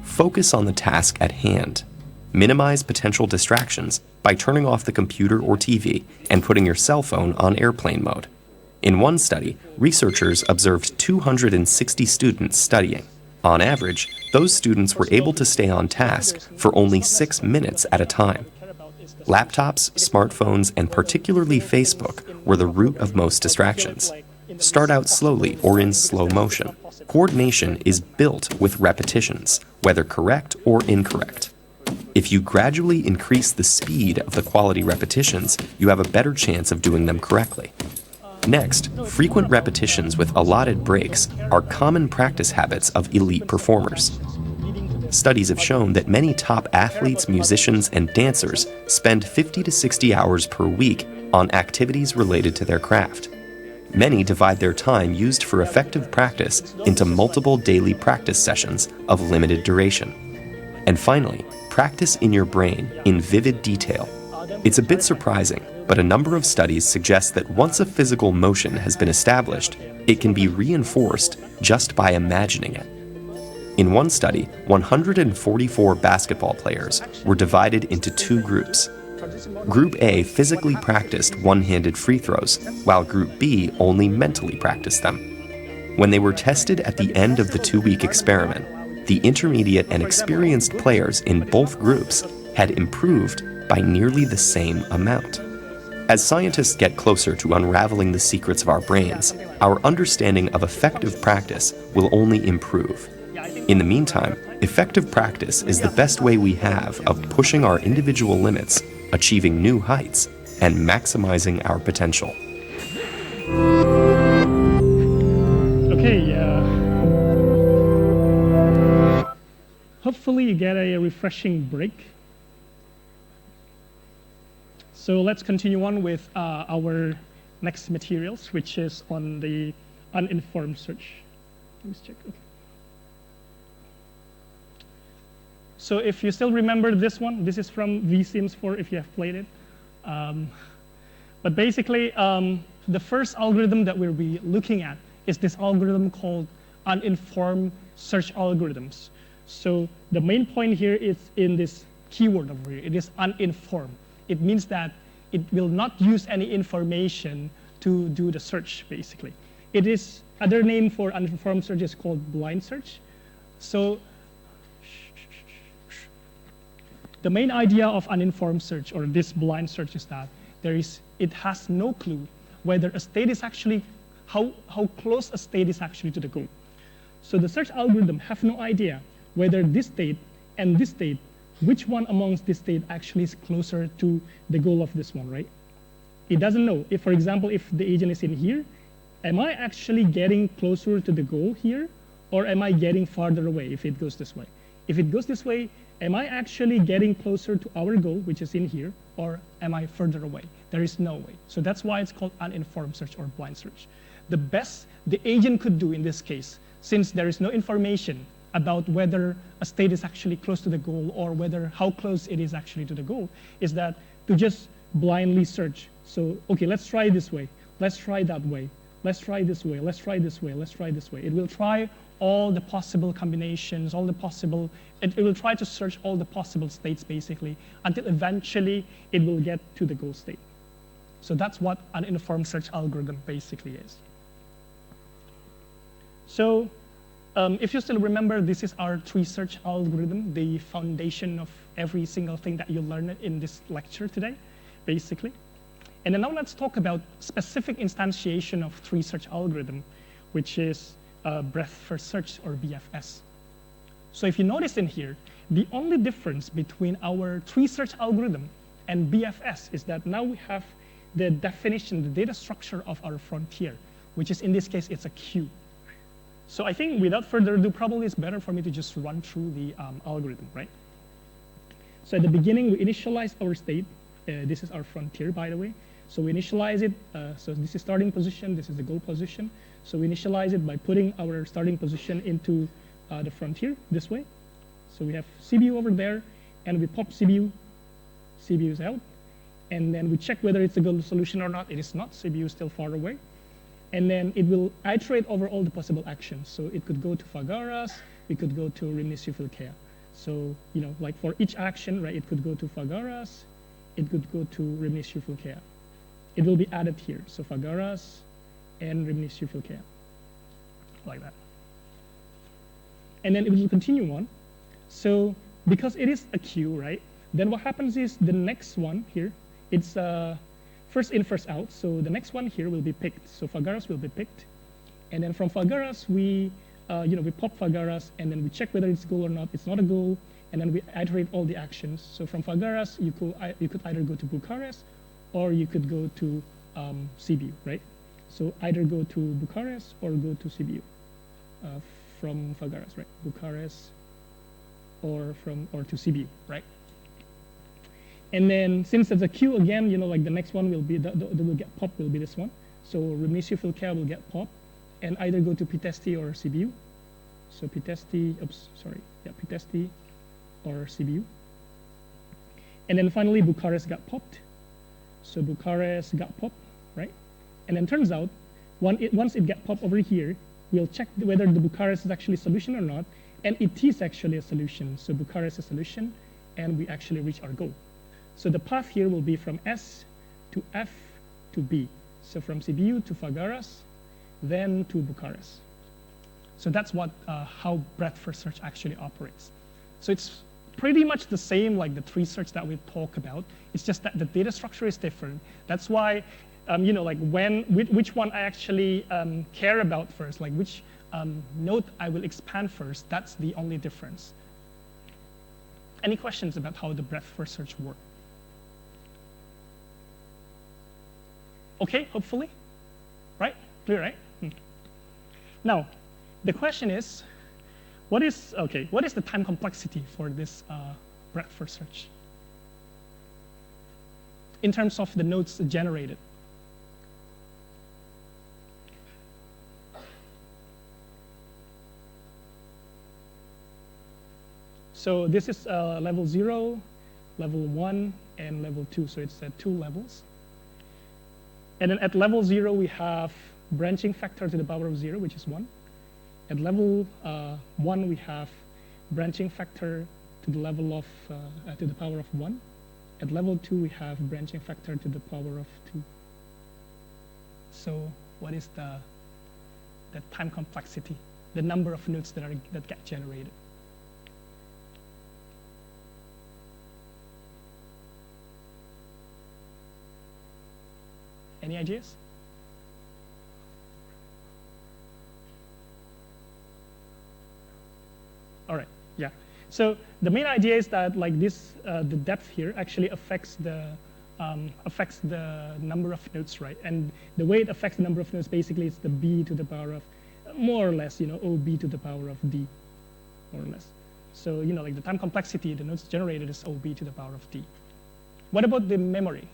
Focus on the task at hand. Minimize potential distractions by turning off the computer or TV and putting your cell phone on airplane mode. In one study, researchers observed 260 students studying. On average, those students were able to stay on task for only 6 minutes at a time. Laptops, smartphones, and particularly Facebook were the root of most distractions. Start out slowly or in slow motion. Coordination is built with repetitions, whether correct or incorrect. If you gradually increase the speed of the quality repetitions, you have a better chance of doing them correctly. Next, frequent repetitions with allotted breaks are common practice habits of elite performers. Studies have shown that many top athletes, musicians, and dancers spend 50 to 60 hours per week on activities related to their craft. Many divide their time used for effective practice into multiple daily practice sessions of limited duration. And finally, practice in your brain in vivid detail. It's a bit surprising, but a number of studies suggest that once a physical motion has been established, it can be reinforced just by imagining it. In one study, 144 basketball players were divided into two groups. Group A physically practiced one-handed free throws, while Group B only mentally practiced them. When they were tested at the end of the 2-week experiment, the intermediate and experienced players in both groups had improved by nearly the same amount. As scientists get closer to unraveling the secrets of our brains, our understanding of effective practice will only improve. In the meantime, effective practice is the best way we have of pushing our individual limits, achieving new heights, and maximizing our potential. Okay, hopefully you get a refreshing break. So let's continue on with our next materials, which is on the uninformed search. Let me check. Okay. So if you still remember this one, this is from vSIMS 4 if you have played it. But basically, the first algorithm that we'll be looking at is this algorithm called uninformed search algorithms. So the main point here is in this keyword over here. It is uninformed. It means that it will not use any information to do the search, basically. It is, other name for uninformed search is called blind search. So the main idea of uninformed search, or this blind search, is that it has no clue whether a state is actually, how close a state is actually to the goal. So the search algorithm have no idea whether this state and this state, which one amongst this state actually is closer to the goal of this one, right? It doesn't know. If, for example, if the agent is in here, am I actually getting closer to the goal here, or am I getting farther away if it goes this way? If it goes this way, am I actually getting closer to our goal, which is in here, or am I further away? There is no way. So that's why it's called uninformed search or blind search. The best the agent could do in this case, since there is no information about whether a state is actually close to the goal or whether how close it is actually to the goal, is that to just blindly search. So, okay, let's try this way. Let's try that way. Let's try this way. Let's try this way. Let's try this way. It will try all the possible combinations, it will try to search all the possible states, basically, until eventually it will get to the goal state. So that's what an uninformed search algorithm basically is. So if you still remember, this is our tree search algorithm, the foundation of every single thing that you learned in this lecture today, basically. And then now let's talk about specific instantiation of tree search algorithm, which is breadth first search, or BFS. So if you notice in here, the only difference between our tree search algorithm and BFS is that now we have the definition, the data structure of our frontier, which is in this case, it's a queue. So I think without further ado, probably it's better for me to just run through the algorithm, right? So at the beginning, we initialize our state. This is our frontier, by the way. So we initialize it. So this is starting position. This is the goal position. So we initialize it by putting our starting position into the frontier this way. So we have CBU over there, and we pop CBU. CBU is out. And then we check whether it's a good solution or not. It is not. CBU is still far away. And then it will iterate over all the possible actions. So it could go to Fagaras, it could go to Rimnisufilkea. So, you know, like for each action, right, it could go to Fagaras, it could go to Rimnisufilkea. It will be added here. So Fagaras and Rimnisufilkea, like that. And then it will continue on. So because it is a queue, right, then what happens is the next one here, it's first in, first out. So the next one here will be picked. So Fagaras will be picked. And then from Fagaras, we pop Fagaras, and then we check whether it's a goal or not. It's not a goal. And then we iterate all the actions. So from Fagaras, you could either go to Bucharest, or you could go to CBU, right? So either go to Bucharest or go to CBU from Fagaras, right? Bucharest or to CBU, right? And then since it's a queue again, you know, like the next one will be, that will get popped will be this one. So Rimnisufilkea will get popped and either go to Pitesti or CBU. So Pitesti or CBU. And then finally Bucharest got popped. So Bucharest got popped, right? And then turns out, once it got popped over here, we'll check whether the Bucharest is actually a solution or not. And it is actually a solution. So Bucharest is a solution, and we actually reach our goal. So the path here will be from S to F to B. So from CBU to Fagaras, then to Bucharest. So that's what how breadth first search actually operates. So it's pretty much the same like the tree search that we talk about. It's just that the data structure is different. That's why, you know, like which one I actually care about first, like which node I will expand first. That's the only difference. Any questions about how the breadth first search works? Okay, hopefully, right? Clear, right? Now, the question is, what is the time complexity for this breadth first search in terms of the nodes generated? So this is level 0, level 1, and level 2. So it's 2 levels. And then at level 0, we have branching factor to the power of 0, which is 1. At level 1, we have branching factor to the level of to the power of 1. At level 2, we have branching factor to the power of 2. So what is the time complexity, the number of nodes that get generated? Any ideas? All right, yeah. So the main idea is that like this, the depth here actually affects the number of nodes, right? And the way it affects the number of nodes, basically, it's the b to the power of, more or less, you know, OB to the power of d, more or less. So, you know, like the time complexity, the nodes generated is OB to the power of d. What about the memory?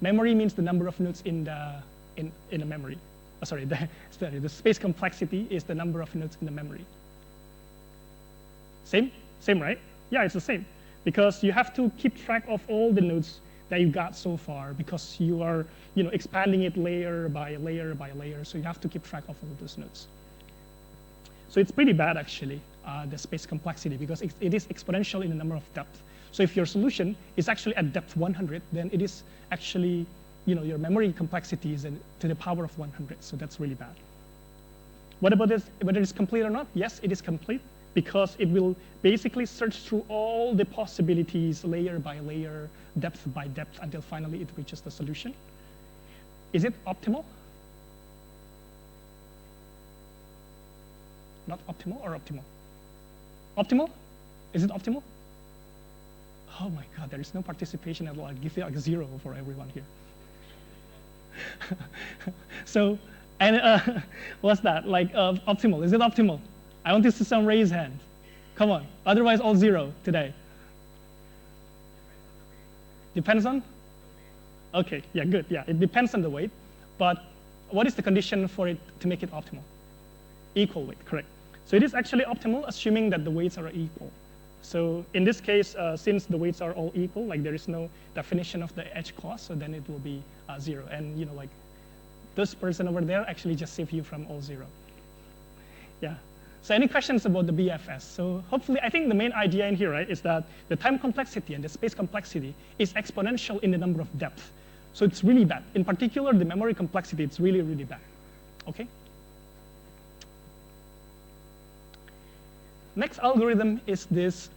Memory means the number of nodes in the memory. Oh, sorry, the space complexity is the number of nodes in the memory. Same, right? Yeah, it's the same. Because you have to keep track of all the nodes that you got so far, because you are, you know, expanding it layer by layer by layer. So you have to keep track of all those nodes. So it's pretty bad, actually, the space complexity, because it is exponential in the number of depth. So if your solution is actually at depth 100, then it is actually your memory complexity is to the power of 100, so that's really bad. What about this, whether it's complete or not? Yes, it is complete, because it will basically search through all the possibilities layer by layer, depth by depth, until finally it reaches the solution. Is it optimal? Not optimal or optimal? Optimal? Is it optimal? Oh my God, there is no participation at all. I'll give you like 0 for everyone here. So, and what's that? Like optimal, is it optimal? I want to see some raise hands. Come on, otherwise all 0 today. Depends on? Okay, yeah, good, yeah, it depends on the weight, but what is the condition for it to make it optimal? Equal weight, correct. So it is actually optimal assuming that the weights are equal. So in this case, since the weights are all equal, like there is no definition of the edge cost, so then it will be 0. And like this person over there actually just saved you from all 0. Yeah. So any questions about the BFS? So hopefully, I think the main idea in here, right, is that the time complexity and the space complexity is exponential in the number of depth. So it's really bad. In particular, the memory complexity, it's really, really bad. Okay? Next algorithm is this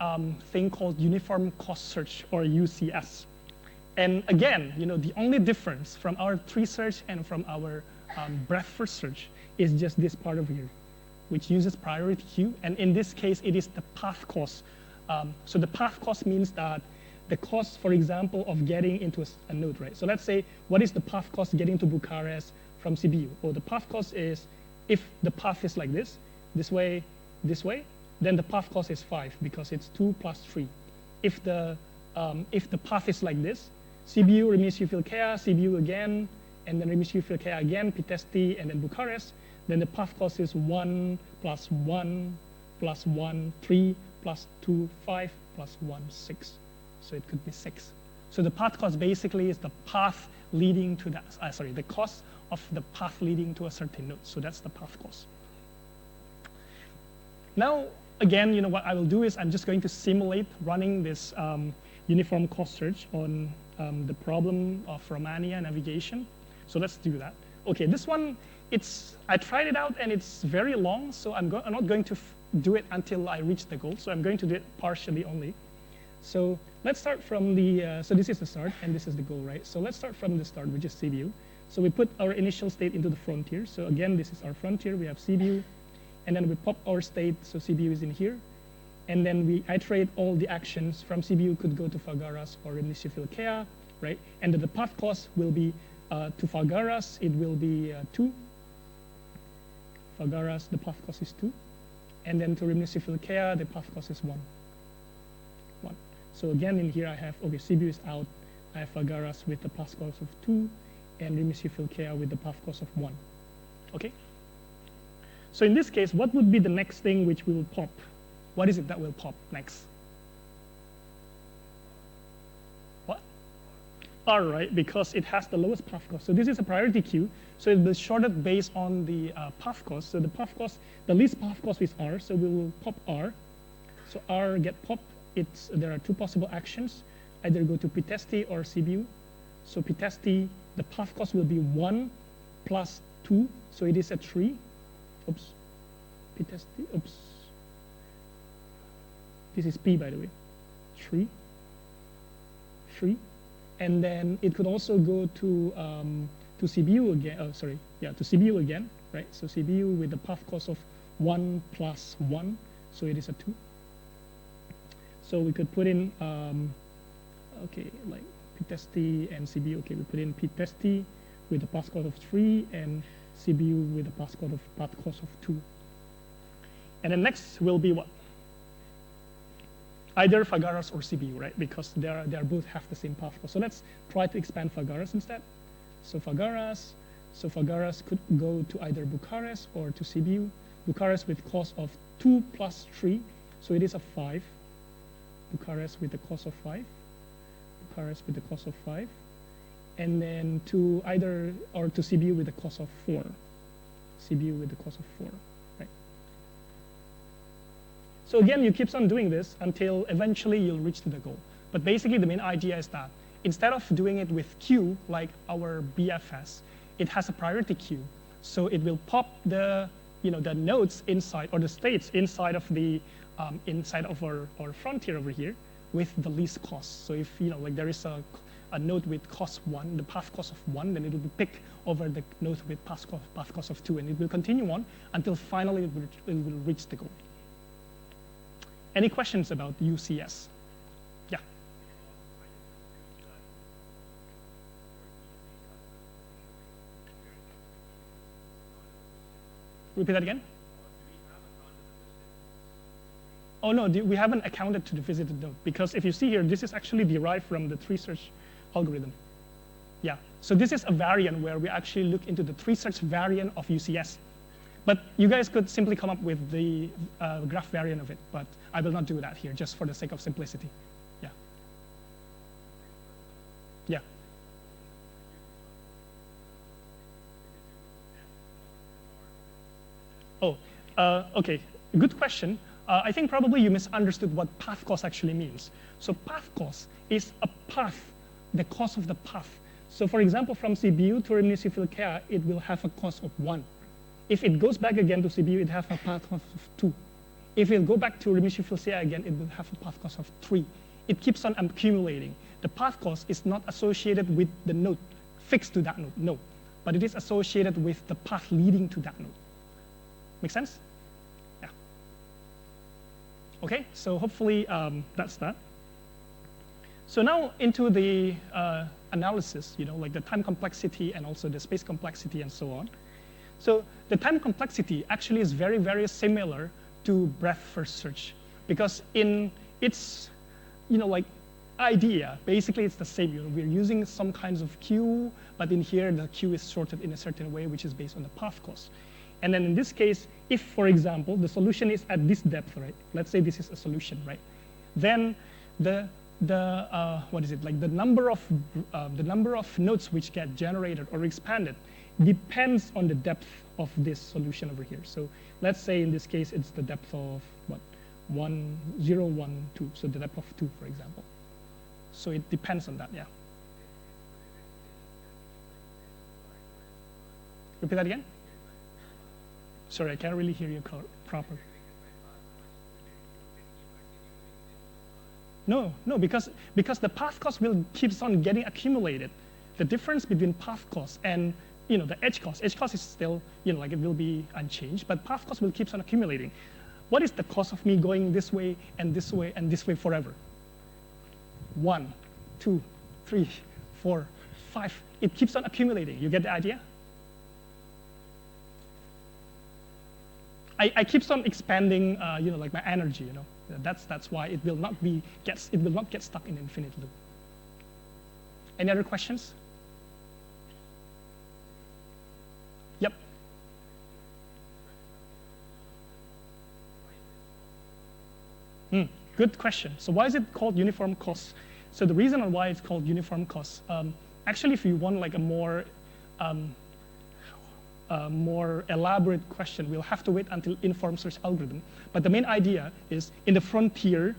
thing called uniform cost search, or UCS. And again, the only difference from our tree search and from our breadth first search is just this part over here, which uses priority queue. And in this case, it is the path cost. So the path cost means that the cost, for example, of getting into a node, right? So let's say, what is the path cost getting to Bucharest from CBU? Well, the path cost is, if the path is like this way, then the path cost is 5 because it's 2 plus 3. If the path is like this, CBU, Remisiu-Filkea, CBU again, and then Remisiu-Filkea again, Pitesti, and then Bucharest, then the path cost is 1 plus 1 plus 1, 3 plus 2, 5 plus 1, 6. So it could be 6. So the path cost basically is the path leading to that, the cost of the path leading to a certain node. So that's the path cost. Now, again, what I will do is I'm just going to simulate running this uniform cost search on the problem of Romania navigation. So let's do that. Okay, this one, I tried it out and it's very long, so I'm not going to do it until I reach the goal. So I'm going to do it partially only. So let's start from so this is the start and this is the goal, right? So let's start from the start, which is CBU. So we put our initial state into the frontier. So again, this is our frontier, we have CBU. And then we pop our state, so CBU is in here. And then we iterate all the actions from CBU could go to Fagaras or Remisiu-Filkea, right? And the path cost will be to Fagaras, it will be 2. Fagaras, the path cost is 2. And then to Remisiu-Filkea, the path cost is 1. So again, in here I have, okay, CBU is out. I have Fagaras with the path cost of 2 and Remisiu-Filkea with the path cost of 1. Okay? So in this case, what would be the next thing which we will pop? What is it that will pop next? What? R, right, because it has the lowest path cost. So this is a priority queue, so it will be sorted based on the path cost. So the path cost, the least path cost is R, so we will pop R. So R get popped. There are 2 possible actions, either go to Pitesti or CBU. So Pitesti, the path cost will be 1 plus 2, so it is a 3. Oops, Pitesti, oops. This is P, by the way, 3. And then it could also go to CBU again, to CBU again, right? So CBU with the path cost of 1 plus 1, so it is a 2. So we could put in, okay, like Pitesti and CBU. Okay, we put in Pitesti with the path cost of 3 and CBU with the path cost of 2. And then next will be what? Either Fagaras or CBU, right? Because they are both have the same path cost. So let's try to expand Fagaras instead. So Fagaras could go to either Bucharest or to CBU. Bucharest with cost of 2 plus 3, so it is a 5. Bucharest with the cost of 5. Bucharest with the cost of 5. And then to CBU with the cost of 4. CBU with the cost of 4, right? So again, you keep on doing this until eventually you'll reach to the goal. But basically, the main idea is that instead of doing it with queue, like our BFS, it has a priority queue. So it will pop the, the nodes inside, or the states inside of the our frontier over here with the least cost. So if like there is a node with cost 1, the path cost of 1, then it will be picked over the node with path cost of 2, and it will continue on until finally it will reach the goal. Any questions about UCS? Yeah. Repeat that again. Oh no, we haven't accounted to the visited node, because if you see here, this is actually derived from the tree search algorithm. Yeah, so this is a variant where we actually look into the tree search variant of UCS. But you guys could simply come up with the graph variant of it, but I will not do that here, just for the sake of simplicity. Yeah. Yeah. Oh, okay, good question. I think probably you misunderstood what path cost actually means. So path cost is a path, the cost of the path. So for example, from CBU to Remini-Sifilkea, it will have a cost of 1. If it goes back again to CBU, it have a path cost of 2. If it go back to Remini-Sifilkea again, it will have a path cost of 3. It keeps on accumulating. The path cost is not associated with the node, fixed to that node, no. But it is associated with the path leading to that node. Make sense? Yeah. Okay, so hopefully that's that. So now into the analysis, like the time complexity and also the space complexity and so on. So the time complexity actually is very, very similar to breadth first search, because in its, like idea, basically it's the same. We're using some kinds of queue, but in here the queue is sorted in a certain way, which is based on the path cost. And then in this case, if, for example, the solution is at this depth, right? Let's say this is a solution, right? Then the number of nodes which get generated or expanded depends on the depth of this solution over here. So let's say in this case it's the depth of what, 1, 0, 1, 2. So the depth of 2, for example. So it depends on that, yeah. Repeat that again. Sorry, I can't really hear you properly. No, because the path cost will keeps on getting accumulated. The difference between path cost and the edge cost is still like it will be unchanged, but path cost will keeps on accumulating. What is the cost of me going this way and this way and this way forever? 1, 2, 3, 4, 5. It keeps on accumulating. You get the idea? I keeps on expanding, like my energy. That's why it will not get stuck in infinite loop. Any other questions? Yep. Good question. So why is it called uniform cost? So the reason on why it's called uniform cost, actually, if you want like a more elaborate question, we'll have to wait until informed search algorithm. But the main idea is in the frontier,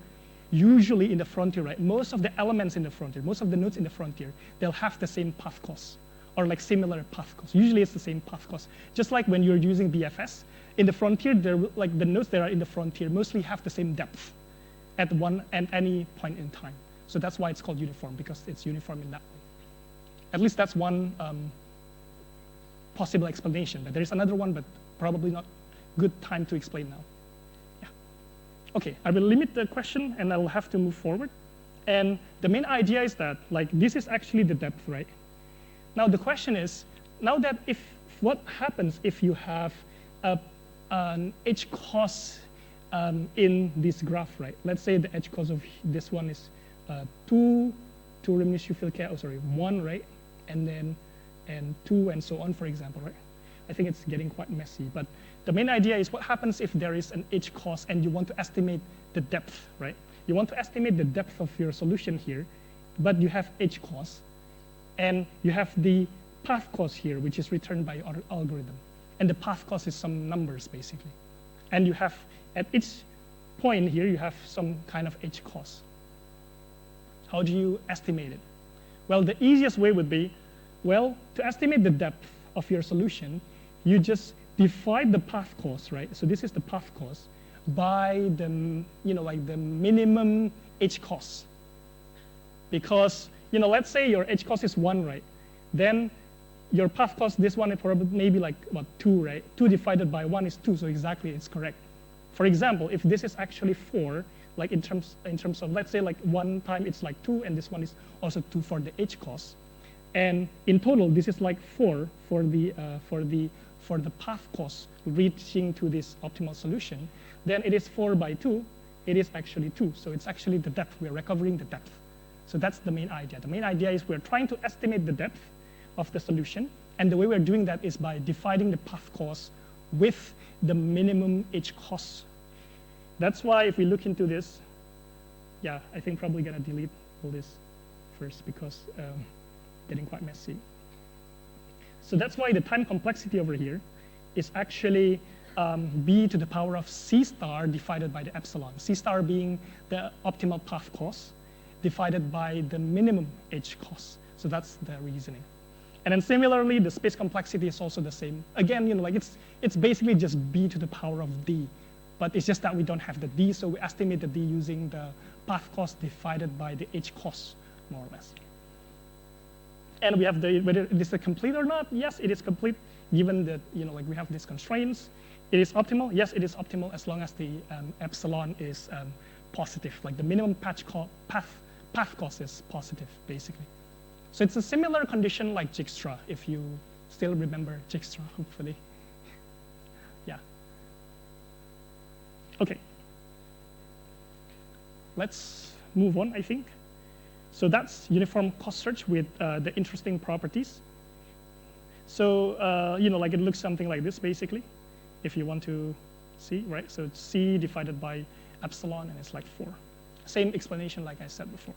usually in the frontier, right? Most of the elements in the frontier, most of the nodes in the frontier, they'll have the same path cost or like similar path cost. Usually it's the same path cost. Just like when you're using BFS, in the frontier, like the nodes that are in the frontier mostly have the same depth at any point in time. So that's why it's called uniform, because it's uniform in that way. At least that's one possible explanation. But there is another one, but probably not good time to explain now. Yeah. Okay, I will limit the question and I will have to move forward. And the main idea is that like this is actually the depth, right? Now the question is, now that what happens if you have an edge cost in this graph, right? Let's say the edge cost of this one is 2 to Remini-Sifilkea, 1, right? And 2 and so on, for example, right? I think it's getting quite messy, but the main idea is what happens if there is an edge cost and you want to estimate the depth, right? You want to estimate the depth of your solution here, but you have edge cost, and you have the path cost here, which is returned by your algorithm. And the path cost is some numbers, basically. And you have, at each point here, you have some kind of edge cost. How do you estimate it? Well, the easiest way would be, well, to estimate the depth of your solution, you just divide the path cost, right? So this is the path cost by the, like the minimum h cost. Because, let's say your h cost is 1, right? Then your path cost, this one is probably maybe like, what, 2, right? 2 divided by 1 is 2, so exactly it's correct. For example, if this is actually 4, like in terms of, let's say like one time it's like 2, and this one is also 2 for the h cost. And in total, this is like 4 for the path cost reaching to this optimal solution. Then it is 4 by 2. It is actually 2. So it's actually the depth. We're recovering the depth. So that's the main idea. The main idea is we're trying to estimate the depth of the solution. And the way we're doing that is by dividing the path cost with the minimum h cost. That's why if we look into this, yeah, I think probably gonna delete all this first because getting quite messy. So that's why the time complexity over here is actually b to the power of c star divided by the epsilon. C star being the optimal path cost divided by the minimum h cost. So that's the reasoning. And then similarly, the space complexity is also the same. Again, like it's basically just b to the power of d. But it's just that we don't have the d, so we estimate the d using the path cost divided by the h cost, more or less. And we have whether it is complete or not. Yes, it is complete, given that like we have these constraints. It is optimal. Yes, it is optimal as long as the epsilon is positive, like the minimum path cost is positive, basically. So it's a similar condition like Dijkstra, if you still remember Dijkstra, hopefully. Yeah. Okay. Let's move on, I think. So that's uniform cost search with the interesting properties. So, like it looks something like this, basically, if you want to see, right? So it's C divided by epsilon, and it's like 4. Same explanation like I said before.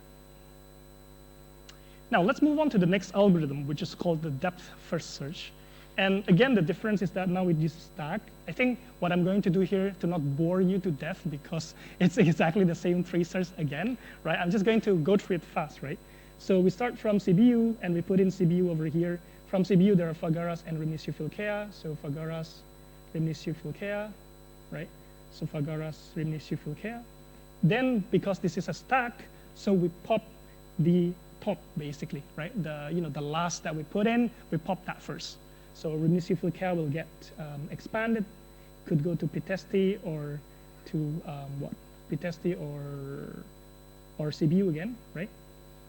Now, let's move on to the next algorithm, which is called the depth first search. And again, the difference is that now we use stack. I think what I'm going to do here to not bore you to death, because it's exactly the same tree search again, right? I'm just going to go through it fast, right? So we start from CBU, and we put in CBU over here. From CBU, there are Fagaras and Rimnisci-Filkea. So Fagaras, Rimnisci-Filkea, right? So Fagaras, Rimnisci-Filkea. Then, because this is a stack, so we pop the top, basically, right? The last that we put in, we pop that first. So Rimnisci-Filkea will get expanded, could go to Pitesti or to what? Pitesti or CBU again, right?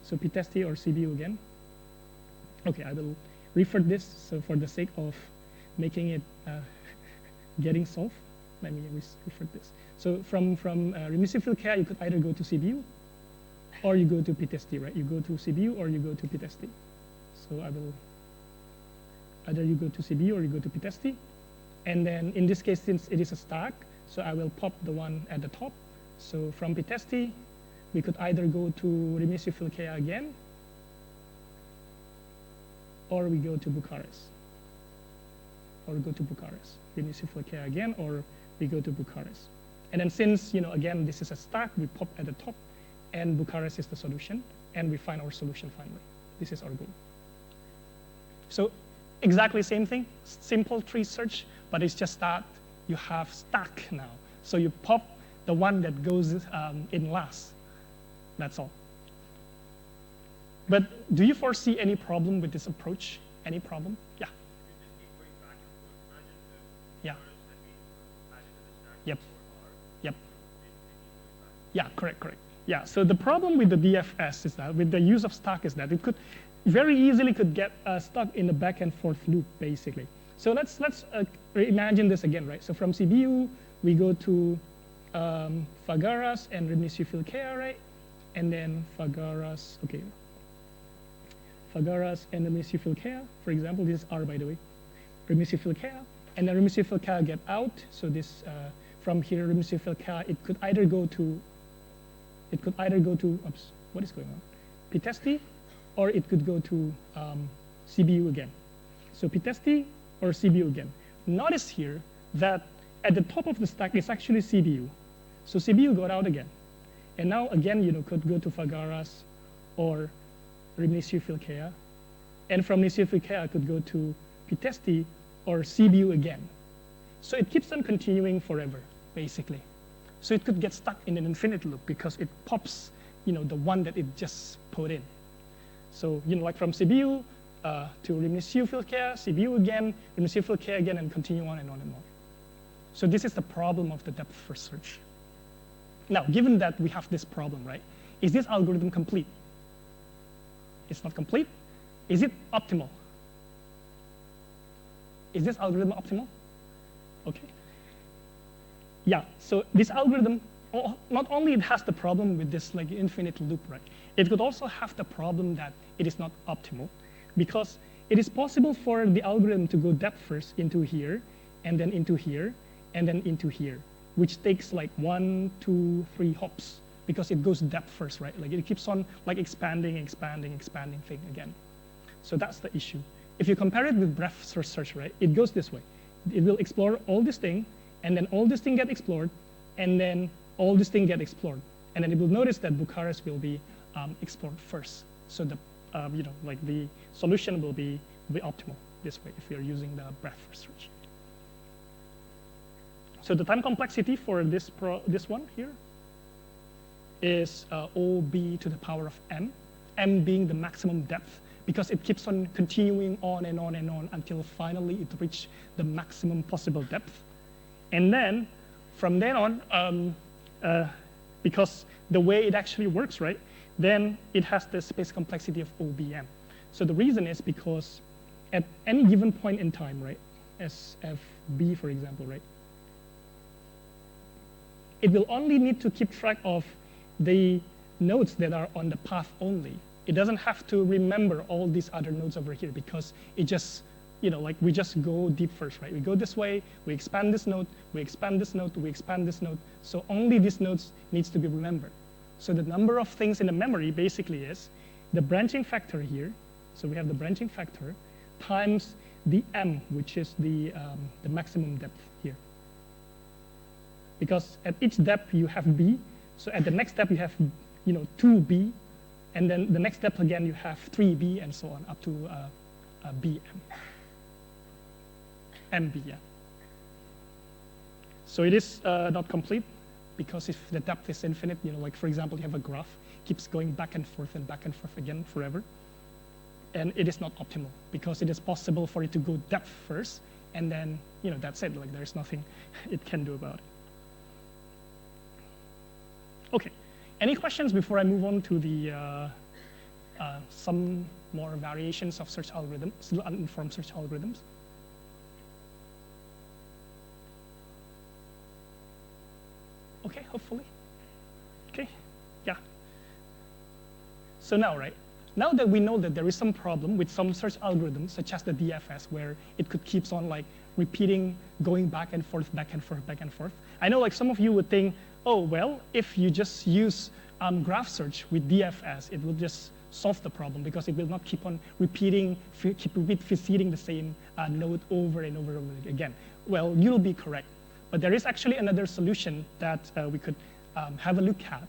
So Pitesti or CBU again. Okay, I will refer this. So for the sake of making it getting solved, let me refer this. So from Rimnisci-Filkea, you could either go to CBU or you go to Pitesti, right? You go to CBU or you go to Pitesti. So I will either you go to CBU or you go to Pitesti. And then in this case, since it is a stack, so I will pop the one at the top. So from Pitesti, we could either go to Rimnisci-Filkea again, or we go to Bucharest. Or go to Bucharest. Rimnisci-Filkea again, or we go to Bucharest. And then since, again, this is a stack, we pop at the top, and Bucharest is the solution, and we find our solution finally. This is our goal. So exactly same thing, simple tree search, but it's just that you have stack now. So you pop the one that goes in last. That's all. But do you foresee any problem with this approach? Any problem? Yeah. Yeah. Yep. Yep. Yeah, correct. Yeah, so the problem with the DFS is that, with the use of stack, is that it could very easily get stuck in the back and forth loop, basically. So let's imagine this again, right? So from CBU, we go to Fagaras and Rimnisci-Filkea, right? And then Fagaras, okay. Fagaras and Rimnisci-Filkea, for example, this is R, by the way. Rimnisci-Filkea, and then Rimnisci-Filkea get out. So this, from here, Rimnisci-Filkea, it could either go to, oops, what is going on? Pitesti, or it could go to CBU again. So Pitesti or CBU again. Notice here that at the top of the stack is actually CBU. So CBU got out again. And now again, could go to Fagaras or Rimni-Sheffield-Kea. And from Rimni-Sheffield-Kea, I could go to Pitesti or CBU again. So it keeps on continuing forever, basically. So it could get stuck in an infinite loop because it pops, the one that it just put in. So, like from CBU to Rimni-Sheffield-Kea, CBU again, Rimni-Sheffield-Kea again, and continue on and on and on. So this is the problem of the depth first search. Now, given that we have this problem, right, is this algorithm complete? It's not complete. Is it optimal? Is this algorithm optimal? Okay. Yeah, so this algorithm, not only it has the problem with this infinite loop, right? It could also have the problem that it is not optimal because it is possible for the algorithm to go depth first into here, and then into here, and then into here, which takes 1, 2, 3 hops because it goes depth first, right? It keeps on expanding thing again. So that's the issue. If you compare it with breadth first search, right, it goes this way. It will explore all this thing, and then all this thing get explored, and then all this thing get explored. And then it will notice that Bucharest will be explored first. So the, the solution will be optimal this way if you're using the breadth first search. So the time complexity for this one here is OB to the power of m being the maximum depth, because it keeps on continuing on and on and on until finally it reaches the maximum possible depth. And then from then on, because the way it actually works, right, then it has the space complexity of OBM. So the reason is because at any given point in time, right, SFB, for example, right, it will only need to keep track of the nodes that are on the path only. It doesn't have to remember all these other nodes over here because it just, we just go deep first, right? We go this way, we expand this node, we expand this node, we expand this node. So only these nodes needs to be remembered. So the number of things in the memory basically is the branching factor here. So we have the branching factor times the m, which is the maximum depth here. Because at each depth you have b, so at the next step you have 2b, and then the next step again you have 3b and so on up to bm, mb, yeah. So it is not complete because if the depth is infinite, for example you have a graph keeps going back and forth again forever, and it is not optimal because it is possible for it to go depth first and then that's it, there's nothing it can do about it. Okay, any questions before I move on to the some more variations of search algorithms, still uninformed search algorithms? Okay, hopefully. Okay, yeah. So now, right, now that we know that there is some problem with some search algorithms, such as the DFS, where it could keeps on repeating, going back and forth, back and forth, back and forth. I know some of you would think, oh, well, if you just use graph search with DFS, it will just solve the problem because it will not keep on repeating, visiting the same node over and over again. Well, you'll be correct. But there is actually another solution that we could have a look at.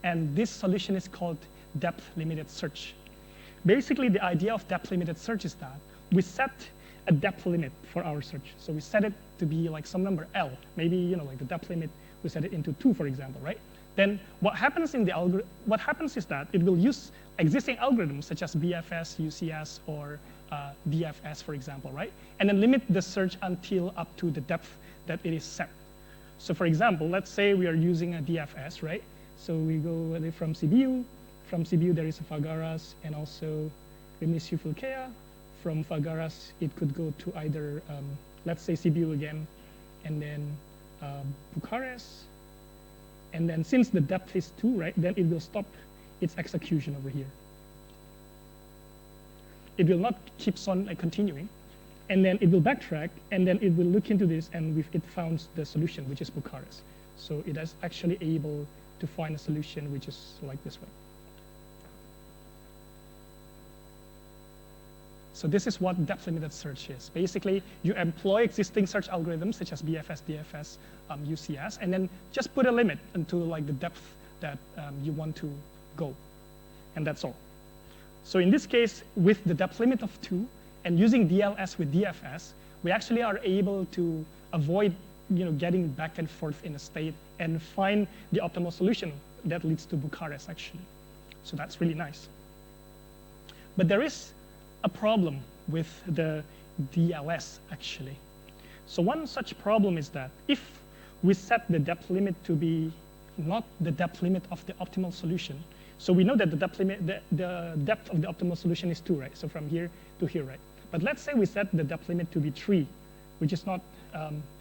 And this solution is called depth-limited search. Basically, the idea of depth-limited search is that we set a depth limit for our search. So we set it to be some number L. Maybe the depth limit, we set it into 2, for example, right? Then what happens in the algorithm? What happens is that it will use existing algorithms such as BFS, UCS, or DFS, for example, right? And then limit the search until up to the depth that it is set. So for example, let's say we are using a DFS, right? So we go from CBU. From CBU, there is a Fagaras and also Rimni-Sheffield-Kea. From Fagaras, it could go to either, let's say CBU again, and then Bucharest. And then since the depth is 2, right, then it will stop its execution over here. It will not keep on continuing. And then it will backtrack, and then it will look into this, and it found the solution, which is Bucharest. So it is actually able to find a solution which is like this way. So this is what depth-limited search is. Basically, you employ existing search algorithms such as BFS, DFS, UCS, and then just put a limit into the depth that you want to go, and that's all. So in this case, with the depth limit of 2 and using DLS with DFS, we actually are able to avoid getting back and forth in a state and find the optimal solution that leads to Bucharest, actually. So that's really nice. But there is a problem with the DLS, actually. So one such problem is that if we set the depth limit to be not the depth limit of the optimal solution, so we know that the depth limit, the depth of the optimal solution is 2, right? So from here to here, right? But let's say we set the depth limit to be 3, which is not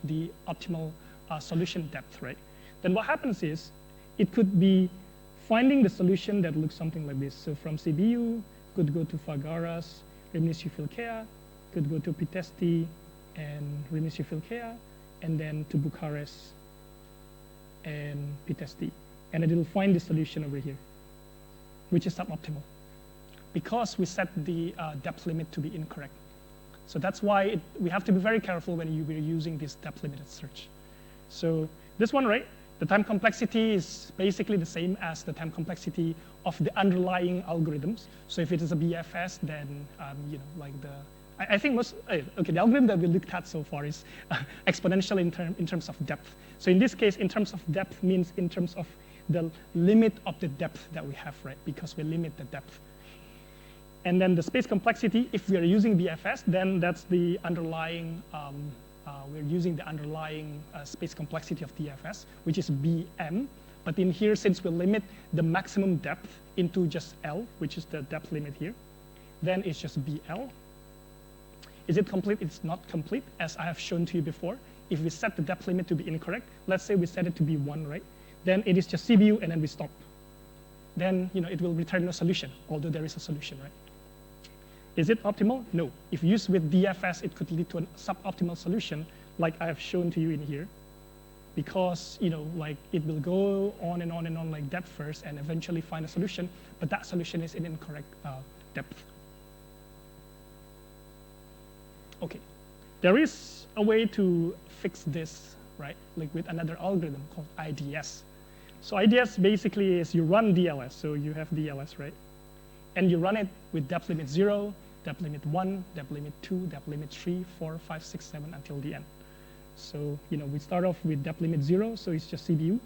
the optimal solution depth, right? Then what happens is it could be finding the solution that looks something like this. So from CBU, could go to Fagaras, Remisiu Filkea, could go to Pitesti and Remisiu Filkea, and then to Bucharest and Pitesti. And it will find the solution over here, which is suboptimal, because we set the depth limit to be incorrect. So that's why we have to be very careful when we're using this depth limited search. So this one, right? The time complexity is basically the same as the time complexity of the underlying algorithms. So if it is a BFS, then I think the algorithm that we looked at so far is exponential in terms of depth. So in this case, in terms of depth means in terms of the limit of the depth that we have, right? Because we limit the depth. And then the space complexity, if we are using BFS, then that's the underlying, we're using the underlying space complexity of DFS, which is BM. But in here, since we limit the maximum depth into just L, which is the depth limit here, then it's just BL. Is it complete? It's not complete, as I have shown to you before. If we set the depth limit to be incorrect, let's say we set it to be 1, right? Then it is just CBU, and then we stop. Then it will return no solution, although there is a solution, right? Is it optimal? No. If used with DFS, it could lead to a suboptimal solution, like I have shown to you in here, because it will go on and on and on like depth first, and eventually find a solution, but that solution is in incorrect depth. Okay, there is a way to fix this, right? Like with another algorithm called IDS. So IDS basically is you run DLS, so you have DLS, right? And you run it with depth limit 0, depth limit 1, depth limit 2, depth limit 3, 4, 5, 6, 7 until the end. So we start off with depth limit 0, so it's just CBU,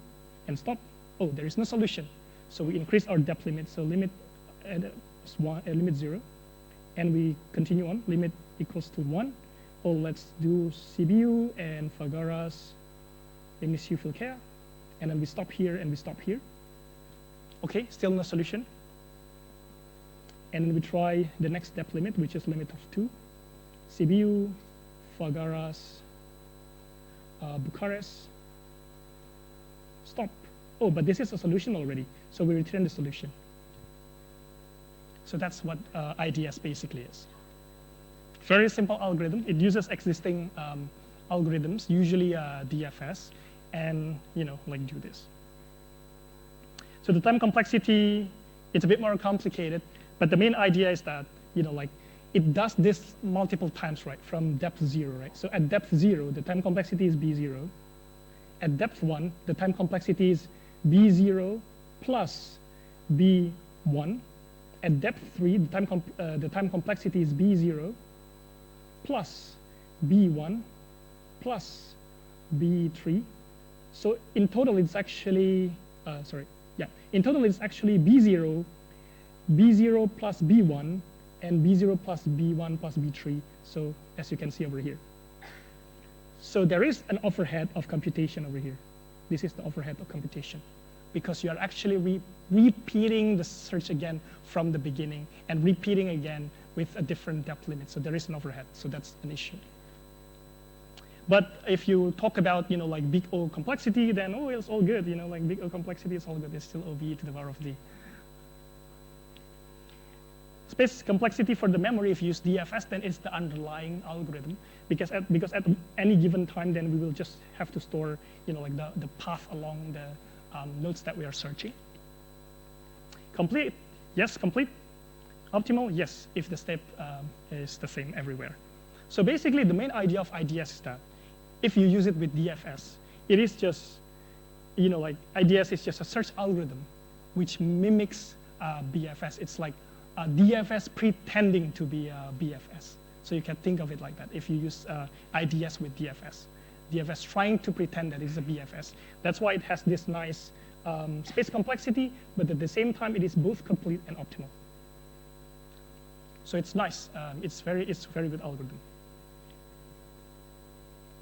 and stop. Oh, there is no solution. So we increase our depth limit, so limit limit 0, and we continue on, limit equals to 1. Oh, let's do CBU and Fagaras, Remisiu Filkea, and then we stop here and we stop here. Okay, still no solution. And then we try the next depth limit, which is limit of 2. CBU, Fagaras, Bucharest, stop. Oh, but this is a solution already, so we return the solution. So that's what IDS basically is. Very simple algorithm. It uses existing algorithms, usually DFS, and do this. So the time complexity, it's a bit more complicated, but the main idea is that it does this multiple times, right, from depth 0, right? So at depth 0, the time complexity is B0. At depth 1, the time complexity is B0 plus B1. At depth 3, the time complexity is B0 plus B1 plus B3. So in total, it's actually, in total, it's actually B0, B0 plus B1, and B0 plus B1 plus B3, so as you can see over here. So there is an overhead of computation over here. This is the overhead of computation, because you are actually repeating the search again from the beginning and repeating again with a different depth limit. So there is an overhead, so that's an issue. But if you talk about big O complexity, then it's all good. Big O complexity is all good. It's still OBE to the power of D. Space complexity for the memory, if you use DFS, then it's the underlying algorithm, because at any given time, then we will just have to store the path along the nodes that we are searching. Complete? Yes, complete. Optimal? Yes, if the step is the same everywhere. So basically, the main idea of IDS is that if you use it with DFS, it is just, IDS is just a search algorithm which mimics BFS. It's like DFS pretending to be BFS. So you can think of it like that if you use IDS with DFS. DFS trying to pretend that it's a BFS. That's why it has this nice space complexity, but at the same time, it is both complete and optimal. So it's nice. It's very good algorithm.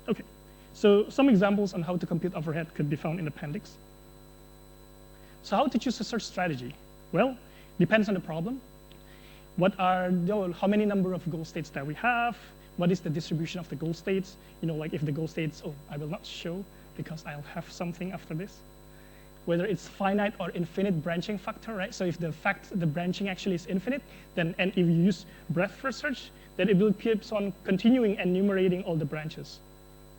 Okay, so some examples on how to compute overhead could be found in the appendix. So how to choose a search strategy? Well, depends on the problem. How many number of goal states that we have? What is the distribution of the goal states? Like if the goal states, I will not show because I'll have something after this. Whether it's finite or infinite branching factor, right? So if the branching actually is infinite, then and if you use breadth first search, then it will keep on continuing enumerating all the branches,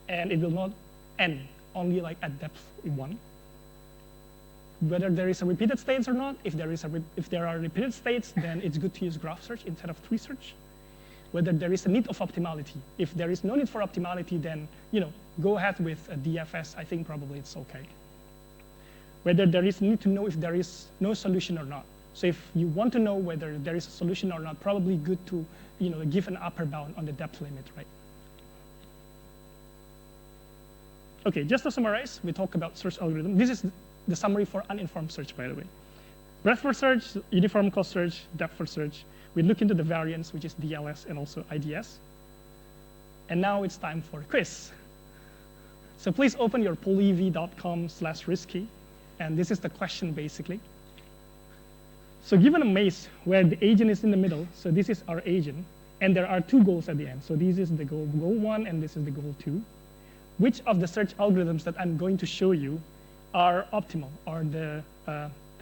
and it will not end only like at depth 1. Whether there is a repeated states or not, if there are repeated states, then it's good to use graph search instead of tree search. Whether there is a need of optimality. If there is no need for optimality, then go ahead with a DFS. I think probably it's okay. Whether there is need to know if there is no solution or not. So if you want to know whether there is a solution or not, probably good to give an upper bound on the depth limit, right? Okay, just to summarize, we talk about search algorithm. This is the summary for uninformed search, by the way. Breadth first search, uniform cost search, depth first search. We look into the variance, which is DLS and also IDS. And now it's time for a quiz. So please open your poolev.com/risky. And this is the question, basically. So given a maze where the agent is in the middle, so this is our agent, and there are 2 goals at the end. So this is the goal 1, and this is the goal 2. Which of the search algorithms that I'm going to show you are optimal, or the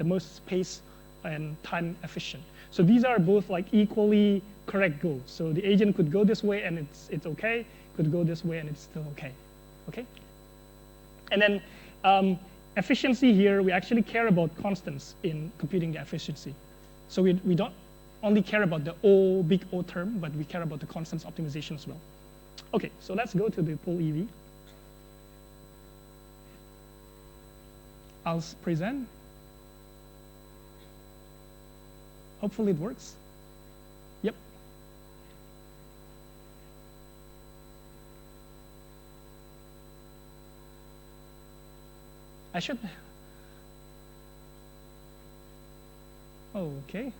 most space and time efficient? So these are both like equally correct goals. So the agent could go this way and it's okay, could go this way and it's still okay. Okay? And then efficiency here, we actually care about constants in computing the efficiency. So we don't only care about the big O term, but we care about the constants optimization as well. Okay, so let's go to the poolev. I'll present. Hopefully it works. Yep. I should. Okay.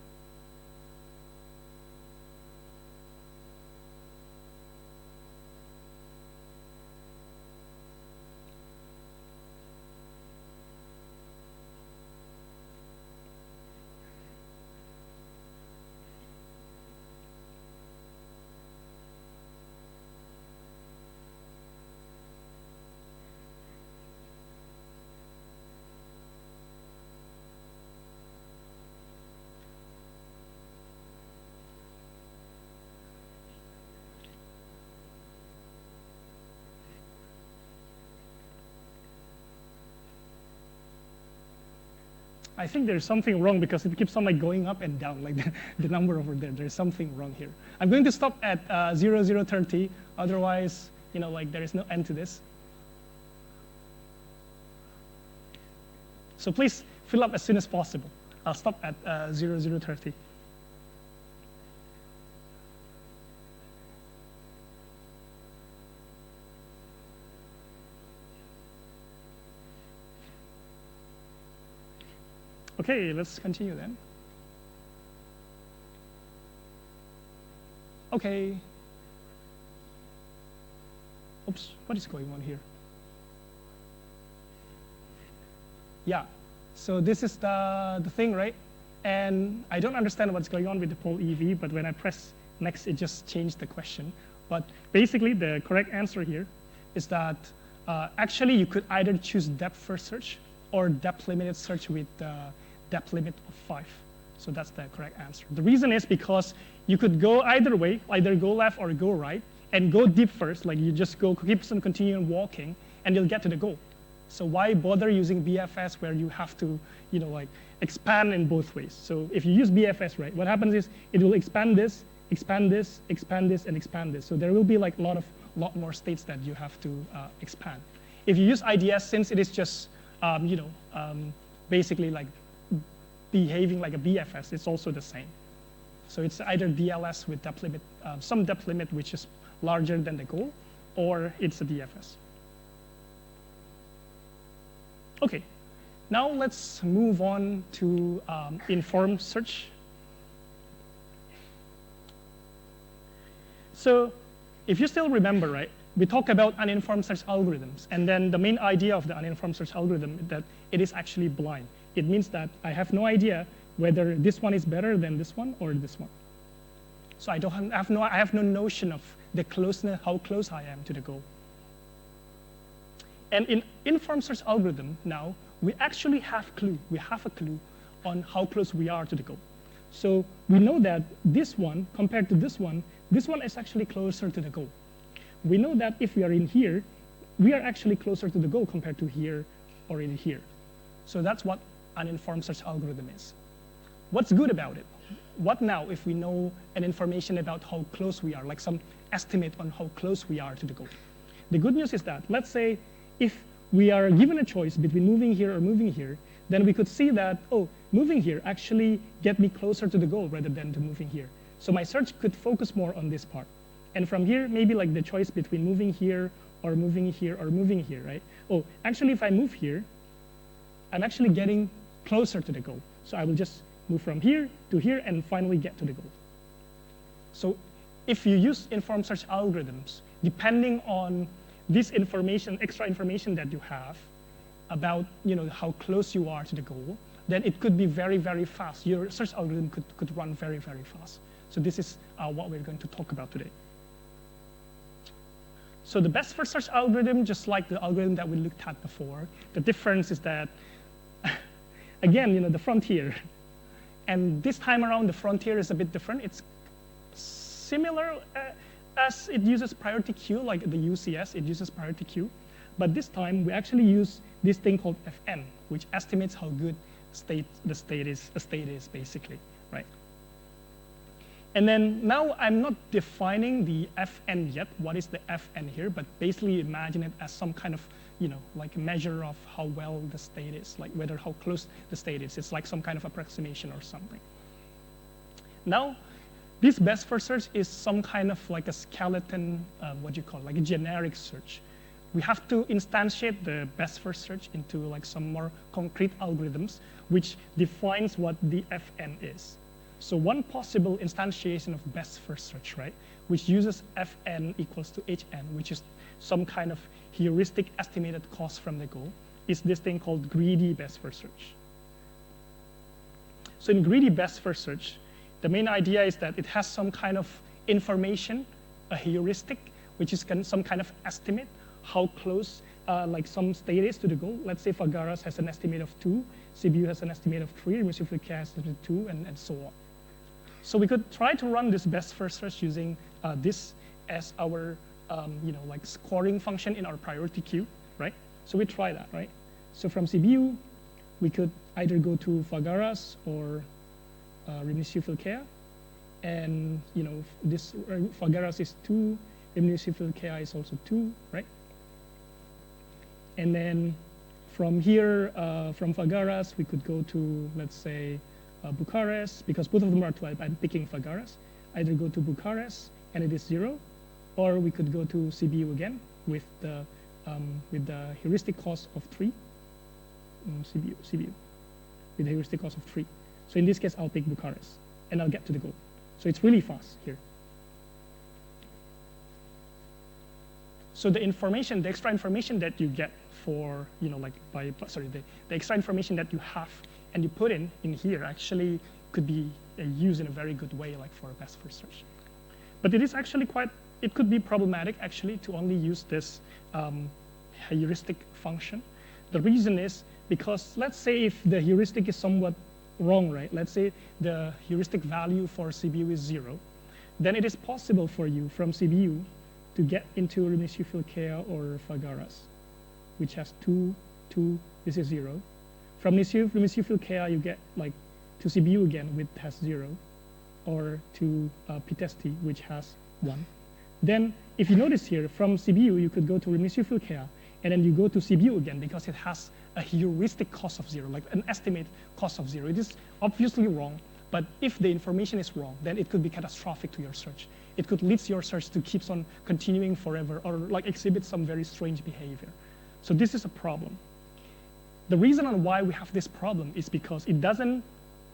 I think there's something wrong because it keeps on like going up and down, like the number over there. There's something wrong here. I'm going to stop at 0030. Otherwise, like there is no end to this. So please fill up as soon as possible. I'll stop at 0030. Okay, let's continue then. Okay. Oops, what is going on here? Yeah, so this is the thing, right? And I don't understand what's going on with the poolev, but when I press next, it just changed the question. But basically, the correct answer here is that actually you could either choose depth first search or depth limited search with depth limit of 5. So that's the correct answer. The reason is because you could go either way, either go left or go right, and go deep first, like you just keep on continuing walking, and you'll get to the goal. So why bother using BFS where you have to, like expand in both ways? So if you use BFS, right, what happens is it will expand this, expand this, expand this, and expand this. So there will be like a lot more states that you have to expand. If you use IDS, since it is just, basically like behaving like a BFS, it's also the same. So it's either DLS with depth limit, some depth limit which is larger than the goal, or it's a DFS. Okay, now let's move on to informed search. So if you still remember, right, we talk about uninformed search algorithms, and then the main idea of the uninformed search algorithm is that it is actually blind. It means that I have no idea whether this one is better than this one or this one. So I have no notion of the closeness, how close I am to the goal. And in informed search algorithm now, we actually have clue. We have a clue on how close we are to the goal. So we know that this one, compared to this one is actually closer to the goal. We know that if we are in here, we are actually closer to the goal compared to here or in here. So that's what an informed search algorithm is. What's good about it? What now if we know an information about how close we are, like some estimate on how close we are to the goal? The good news is that, let's say, if we are given a choice between moving here or moving here, then we could see that, oh, moving here actually get me closer to the goal rather than to moving here. So my search could focus more on this part. And from here, maybe like the choice between moving here or moving here or moving here, right? Oh, actually, if I move here, I'm actually getting closer to the goal. So I will just move from here to here and finally get to the goal. So if you use informed search algorithms, depending on this information, extra information that you have about how close you are to the goal, then it could be very, very fast. Your search algorithm could run very, very fast. So this is what we're going to talk about today. So the best first search algorithm, just like the algorithm that we looked at before, the difference is that, again, the frontier. And this time around, the frontier is a bit different. It's similar as it uses priority queue, like the UCS, it uses priority queue. But this time, we actually use this thing called FN, which estimates how good the state is, basically, right? And then now I'm not defining the FN yet. What is the FN here? But basically imagine it as some kind of, like a measure of how well the state is, like how close the state is. It's like some kind of approximation or something. Now, this best first search is some kind of like a skeleton, like a generic search. We have to instantiate the best first search into like some more concrete algorithms, which defines what the FN is. So one possible instantiation of best first search, right, which uses Fn equals to Hn, which is some kind of heuristic estimated cost from the goal, is this thing called greedy best first search. So in greedy best first search, the main idea is that it has some kind of information, a heuristic, which is some kind of estimate, how close like some state is to the goal. Let's say Fagaras has an estimate of 2, CBU has an estimate of 3, Reciprocal K has an estimate of 2, and so on. So we could try to run this best first search using this as our like scoring function in our priority queue, right? So we try that, right? So from CBU, we could either go to Fagaras or Reciprocal K, and this Fagaras is 2, Reciprocal K is also 2, right? And then from here, from Fagaras, we could go to, let's say, Bucharest, because both of them are 12. I'm picking Fagaras. Either go to Bucharest, and it is 0, or we could go to CBU again with the heuristic cost of 3. CBU, with the heuristic cost of 3. So in this case, I'll pick Bucharest, and I'll get to the goal. So it's really fast here. So the information, the extra information that you get for, the extra information that you have and you put in here actually could be used in a very good way, like for a best first search. But it is actually it could be problematic actually to only use this heuristic function. The reason is because let's say if the heuristic is somewhat wrong, right? Let's say the heuristic value for CBU is 0, then it is possible for you from CBU to get into Reciprocal K or Fagaras, which has 2, this is 0. From Reciprocal K, you get like to CBU again, which has 0, or to Pitesti, which has 1. Then, if you notice here, from CBU, you could go to Reciprocal K, and then you go to CBU again because it has a heuristic cost of 0, like an estimate cost of 0. It is obviously wrong, But if the information is wrong, then it could be catastrophic to your search. It could lead your search to keep on continuing forever or like exhibit some very strange behavior. So this is a problem. The reason on why we have this problem is because it doesn't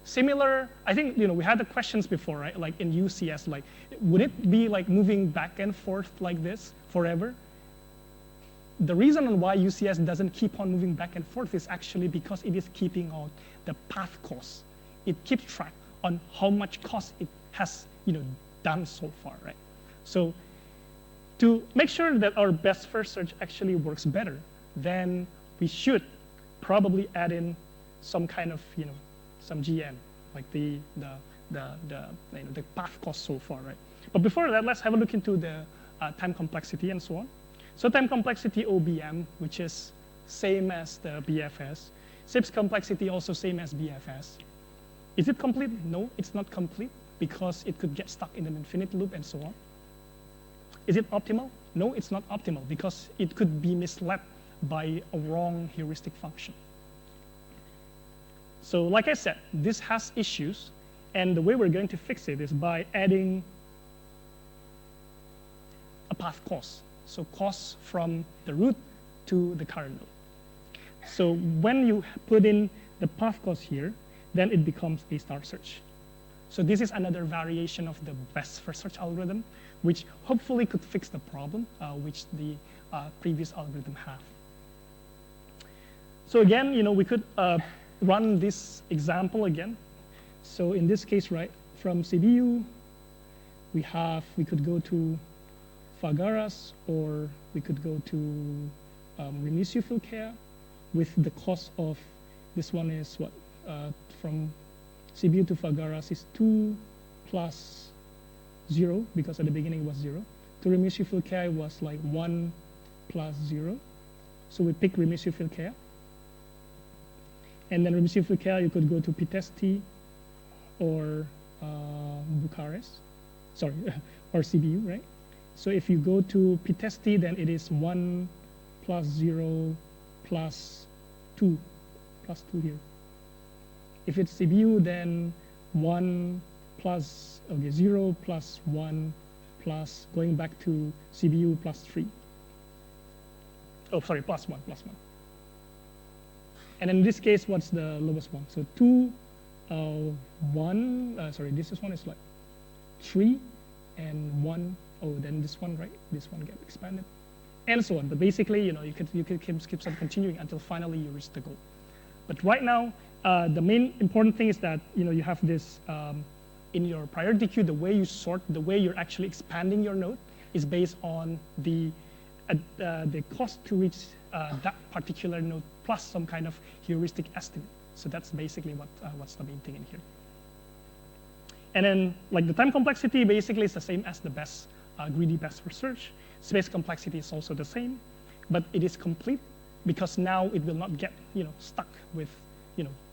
similar, I think, we had the questions before, right? Like in UCS, like, would it be like moving back and forth like this forever? The reason on why UCS doesn't keep on moving back and forth is actually because it is keeping on the path cost. It keeps track on how much cost it has, done so far, right? So to make sure that our best first search actually works better, then we should probably add in some kind of, some GN, like the path cost so far, right? But before that, let's have a look into the time complexity and so on. So time complexity OBM, which is same as the BFS. SIPS complexity also same as BFS. Is it complete? No, it's not complete because it could get stuck in an infinite loop and so on. Is it optimal? No, it's not optimal because it could be misled by a wrong heuristic function. So like I said, this has issues, and the way we're going to fix it is by adding a path cost. So cost from the root to the current node. So when you put in the path cost here, then it becomes a star search. So this is another variation of the best first search algorithm, which hopefully could fix the problem which the previous algorithm have. So again, we could run this example again. So in this case, right, from CBU, we could go to Fagaras, or we could go to Remisiu-Filkea with the cost of, this one is what, from CBU to Fagaras is 2 plus 0, because at the beginning it was 0. To Remisiu-Filkea was like 1 plus 0. So we pick Remisiu-Filkea. And then Remisiu-Filkea, you could go to Pitesti or Bucharest, sorry, or CBU, right? So if you go to Pitesti, then it is 1 plus 0 plus 2, plus 2 here. If it's CBU, then 1 plus, okay, 0 plus 1 plus, going back to CBU, plus 3. Oh, sorry, plus 1, plus 1. And in this case, what's the lowest one? So 2, 1, sorry, this one is like 3 and 1. Oh, then this one, right? This one gets expanded, and so on. But basically, you could keep on continuing until finally you reach the goal. But right now, the main important thing is that you have this in your priority queue. The way you sort, the way you're actually expanding your node, is based on the cost to reach that particular node plus some kind of heuristic estimate. So that's basically what's the main thing in here. And then, like the time complexity, basically is the same as the best greedy best first search. Space complexity is also the same, but it is complete because now it will not get stuck with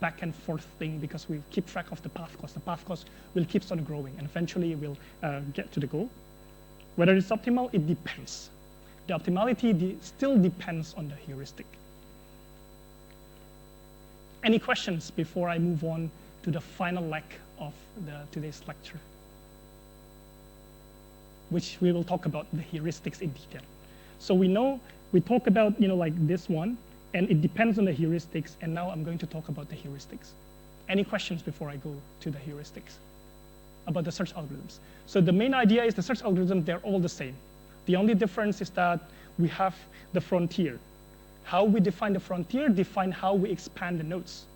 back and forth thing, because we keep track of the path cost. The path cost will keep on growing, and eventually it will get to the goal. Whether it's optimal, it depends. The optimality still depends on the heuristic. Any questions before I move on to the final leg of today's lecture, which we will talk about the heuristics in detail. So we talk about like this one, and it depends on the heuristics, and now I'm going to talk about the heuristics. Any questions before I go to the heuristics about the search algorithms? So the main idea is the search algorithms, they're all the same. The only difference is that we have the frontier. How we define the frontier define how we expand the nodes.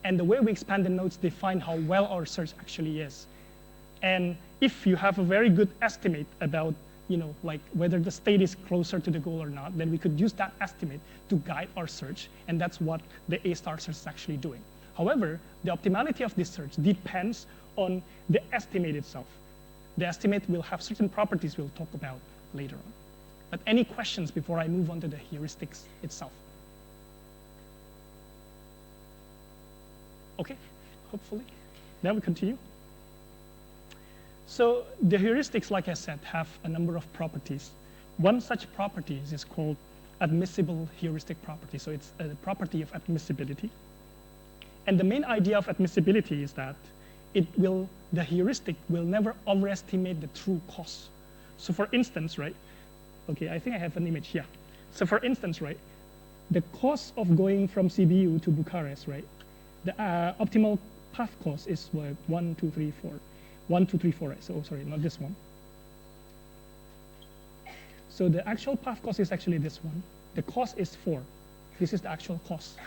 And the way we expand the nodes define how well our search actually is. And if you have a very good estimate about like whether the state is closer to the goal or not, then we could use that estimate to guide our search, and that's what the A-star search is actually doing. However, the optimality of this search depends on the estimate itself. The estimate will have certain properties we'll talk about later on. But any questions before I move on to the heuristics itself? Okay, hopefully. Then we continue. So the heuristics, like I said, have a number of properties. One such property is called admissible heuristic property. So it's a property of admissibility. And the main idea of admissibility is that the heuristic will never overestimate the true cost. So for instance, right, okay, I think I have an image here. So for instance, right, the cost of going from Sibiu to Bucharest, right, the optimal path cost is what, 1, 2, 3, 4. 1, 2, 3, 4, right? So sorry, not this one. So the actual path cost is actually this one. The cost is 4. This is the actual cost.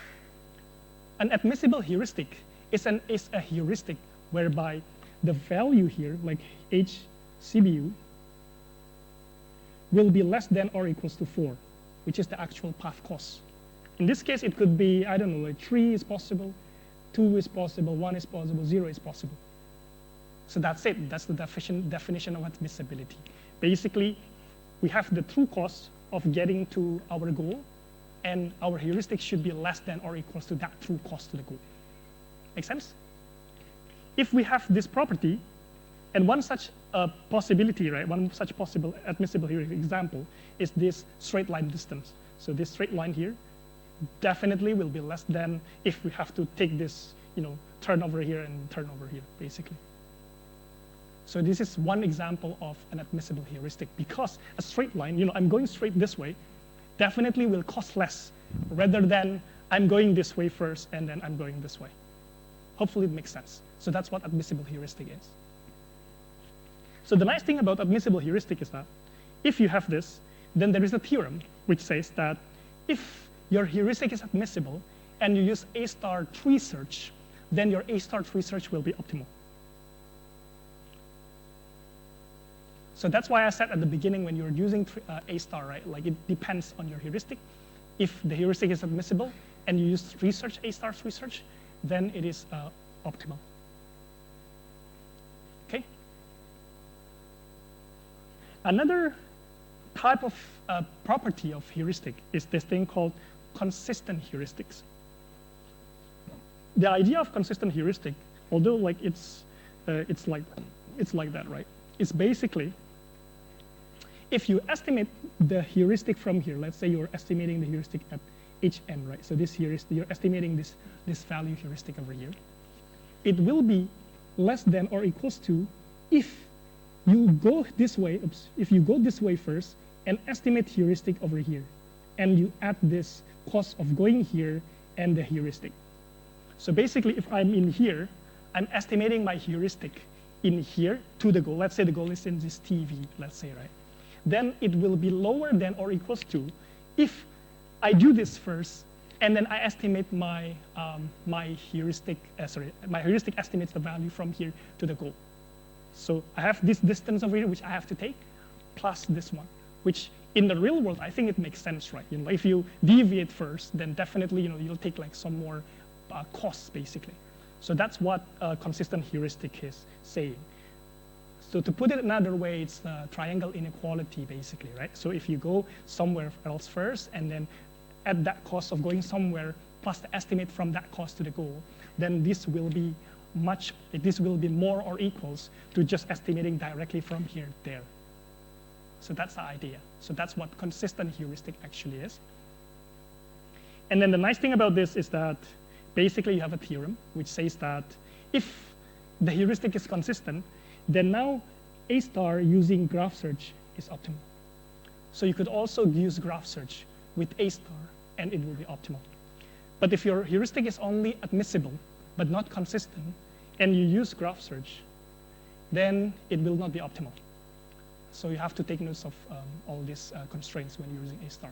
An admissible heuristic is a heuristic whereby the value here, like h CBU, will be less than or equals to 4, which is the actual path cost. In this case, it could be, I don't know, like 3 is possible, 2 is possible, 1 is possible, 0 is possible. So that's it. That's the definition of admissibility. Basically, we have the true cost of getting to our goal, and our heuristic should be less than or equals to that true cost to the goal. Make sense? If we have this property, and one such possibility, right, one such possible admissible heuristic example is this straight line distance. So this straight line here definitely will be less than if we have to take this, turn over here and turn over here, basically. So this is one example of an admissible heuristic, because a straight line, I'm going straight this way, definitely will cost less rather than I'm going this way first and then I'm going this way. Hopefully it makes sense. So that's what admissible heuristic is. So the nice thing about admissible heuristic is that if you have this, then there is a theorem which says that if your heuristic is admissible and you use A* tree search, then your A* tree search will be optimal. So that's why I said at the beginning when you're using A*, right, like it depends on your heuristic. If the heuristic is admissible and you use research, A* research, then it is optimal. Okay? Another type of property of heuristic is this thing called consistent heuristics. The idea of consistent heuristic, although like it's like that, right? It's basically if you estimate the heuristic from here, let's say you're estimating the heuristic at Hn, right? So this heuristic, you're estimating this value heuristic over here. It will be less than or equals to if you go this way, if you go this way first and estimate heuristic over here, and you add this cost of going here and the heuristic. So basically, if I'm in here, I'm estimating my heuristic in here to the goal. Let's say the goal is in this TV, let's say, right? Then it will be lower than or equals to if I do this first, and then I estimate my my heuristic estimates the value from here to the goal. So I have this distance over here, which I have to take, plus this one, which in the real world, I think it makes sense, right? If you deviate first, then definitely, you'll take like some more costs, basically. So that's what consistent heuristic is saying. So to put it another way, it's triangle inequality, basically, right? So if you go somewhere else first, and then at that cost of going somewhere, plus the estimate from that cost to the goal, then this will be more or equals to just estimating directly from here to there. So that's the idea. So that's what consistent heuristic actually is. And then the nice thing about this is that basically you have a theorem which says that if the heuristic is consistent, then now A* using graph search is optimal. So you could also use graph search with A*, and it will be optimal. But if your heuristic is only admissible, but not consistent, and you use graph search, then it will not be optimal. So you have to take note of all these constraints when you're using A*.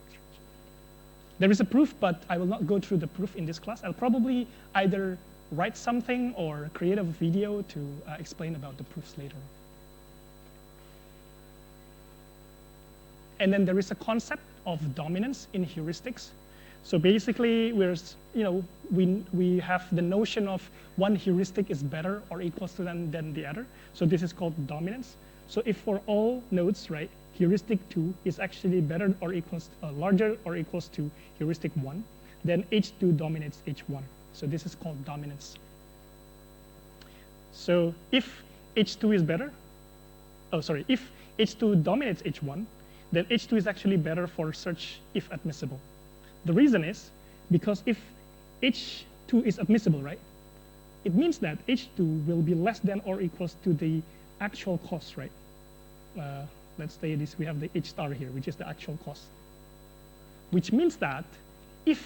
There is a proof, but I will not go through the proof in this class. I'll probably either write something or create a video to explain about the proofs later. And then there is a concept of dominance in heuristics. So basically, we have the notion of one heuristic is better or equals to than the other. So this is called dominance. So if for all nodes, right, heuristic 2 is actually better or equals larger or equals to heuristic 1, then H2 dominates H1. So this is called dominance. So if H2 is better, if H2 dominates H1, then H2 is actually better for search if admissible. The reason is because if H2 is admissible, right? it means that H2 will be less than or equals to the actual cost, right? Let's say this, we have the H star here, which is the actual cost. Which means that if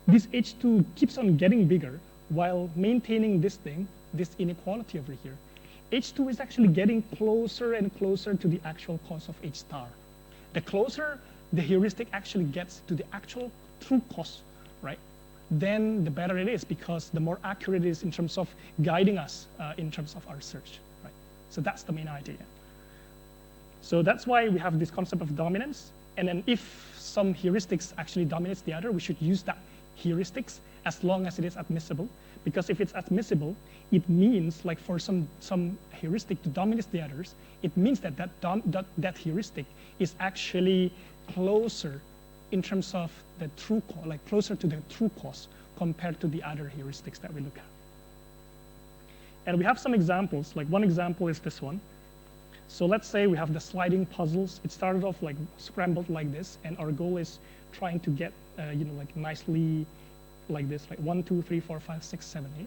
this H2 keeps on getting bigger while maintaining this thing, this inequality over here, H2 is actually getting closer and closer to the actual cost of H star. The closer the heuristic actually gets to the actual true cost, right, then the better it is, because the more accurate it is in terms of guiding us in terms of our search, right? So that's the main idea. So that's why we have this concept of dominance. And then if some heuristics actually dominates the other, we should use that heuristics as long as it is admissible. Because if it's admissible, it means, like, for some heuristic to dominate the others, it means that that heuristic is actually closer in terms of the true cost, like closer to the true cost compared to the other heuristics that we look at. And we have some examples. Like, one example is this one. So let's say we have the sliding puzzles. It started off like scrambled like this, and our goal is trying to get, like nicely like this, like 1, 2, 3, 4, 5, 6, 7, 8.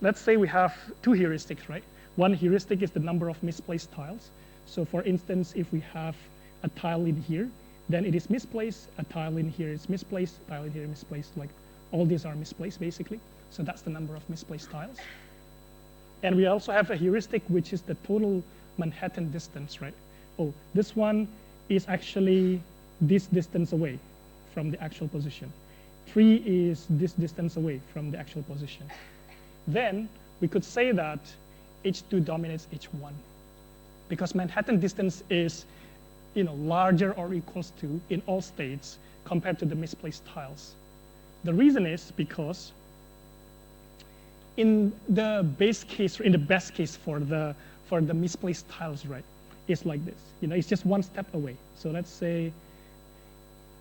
Let's say we have two heuristics, right? One heuristic is the number of misplaced tiles. So for instance, if we have a tile in here, then it is misplaced. A tile in here is misplaced. A tile in here is misplaced. Like, all these are misplaced, basically. So that's the number of misplaced tiles. And we also have a heuristic, which is the total Manhattan distance, right? Oh, this one is actually this distance away from the actual position. 3 is this distance away from the actual position. Then we could say that H2 dominates H1, because Manhattan distance is, larger or equals to in all states compared to the misplaced tiles. The reason is because in the base case, in the best case for the misplaced tiles, right, it's like this. It's just one step away. So let's say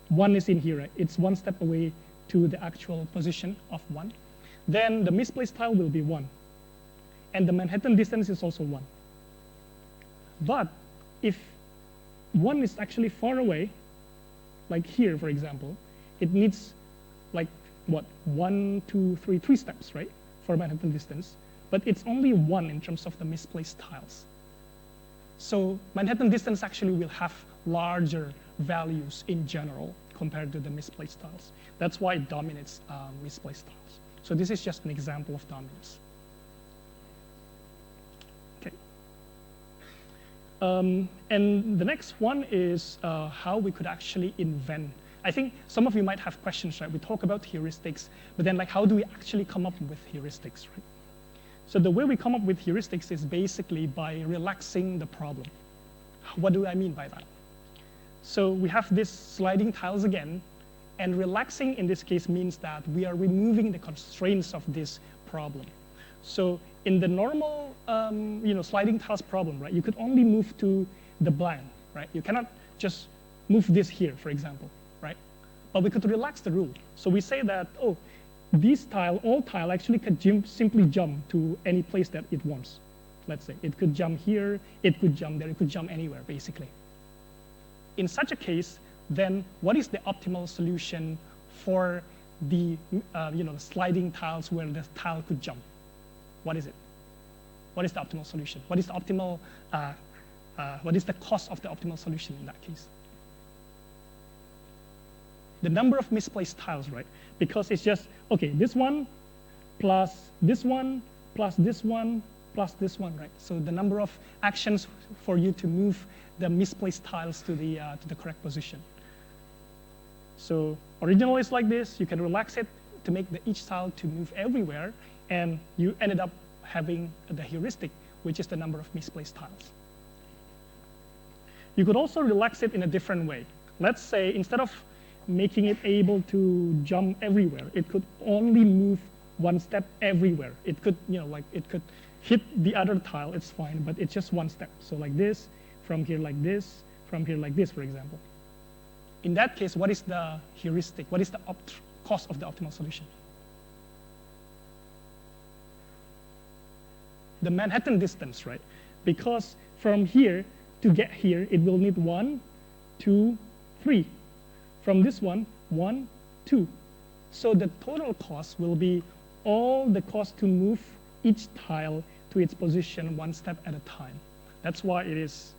1 is in here, right? It's one step away to the actual position of 1. Then the misplaced tile will be 1. And the Manhattan distance is also 1. But if 1 is actually far away, like here, for example, it needs like what? 1, 2, 3, 3 steps, right, for Manhattan distance. But it's only 1 in terms of the misplaced tiles. So Manhattan distance actually will have larger values in general compared to the misplaced tiles. That's why it dominates misplaced tiles. So this is just an example of dominance. Okay. And the next one is how we could actually invent. I think some of you might have questions, right? We talk about heuristics, but then, like, how do we actually come up with heuristics, right? So the way we come up with heuristics is basically by relaxing the problem. What do I mean by that? So we have this sliding tiles again, and relaxing in this case means that we are removing the constraints of this problem. So in the normal, sliding tiles problem, right, you could only move to the blank, right? You cannot just move this here, for example, right? But we could relax the rule. So we say that, oh, all tile actually could simply jump to any place that it wants. Let's say it could jump here, it could jump there, it could jump anywhere, basically. In such a case, then what is the optimal solution for the sliding tiles where the tile could jump? What is it? What is the optimal solution? What is the optimal? What is the cost of the optimal solution in that case? The number of misplaced tiles, right? Because it's just, okay, this one plus this one plus this one plus this one, right? So the number of actions for you to move the misplaced tiles to the correct position. So originally it's like this. You can relax it to make each tile to move everywhere, and you ended up having the heuristic, which is the number of misplaced tiles. You could also relax it in a different way. Let's say instead of making it able to jump everywhere, it could only move one step everywhere. It could, it could hit the other tile, it's fine, but it's just one step. So like this, from here like this, from here like this, for example. In that case, what is the heuristic? What is the cost of the optimal solution? The Manhattan distance, right? Because from here to get here, it will need 1, 2, 3. From this one, 1, 2. So the total cost will be all the cost to move each tile to its position one step at a time. That's why it is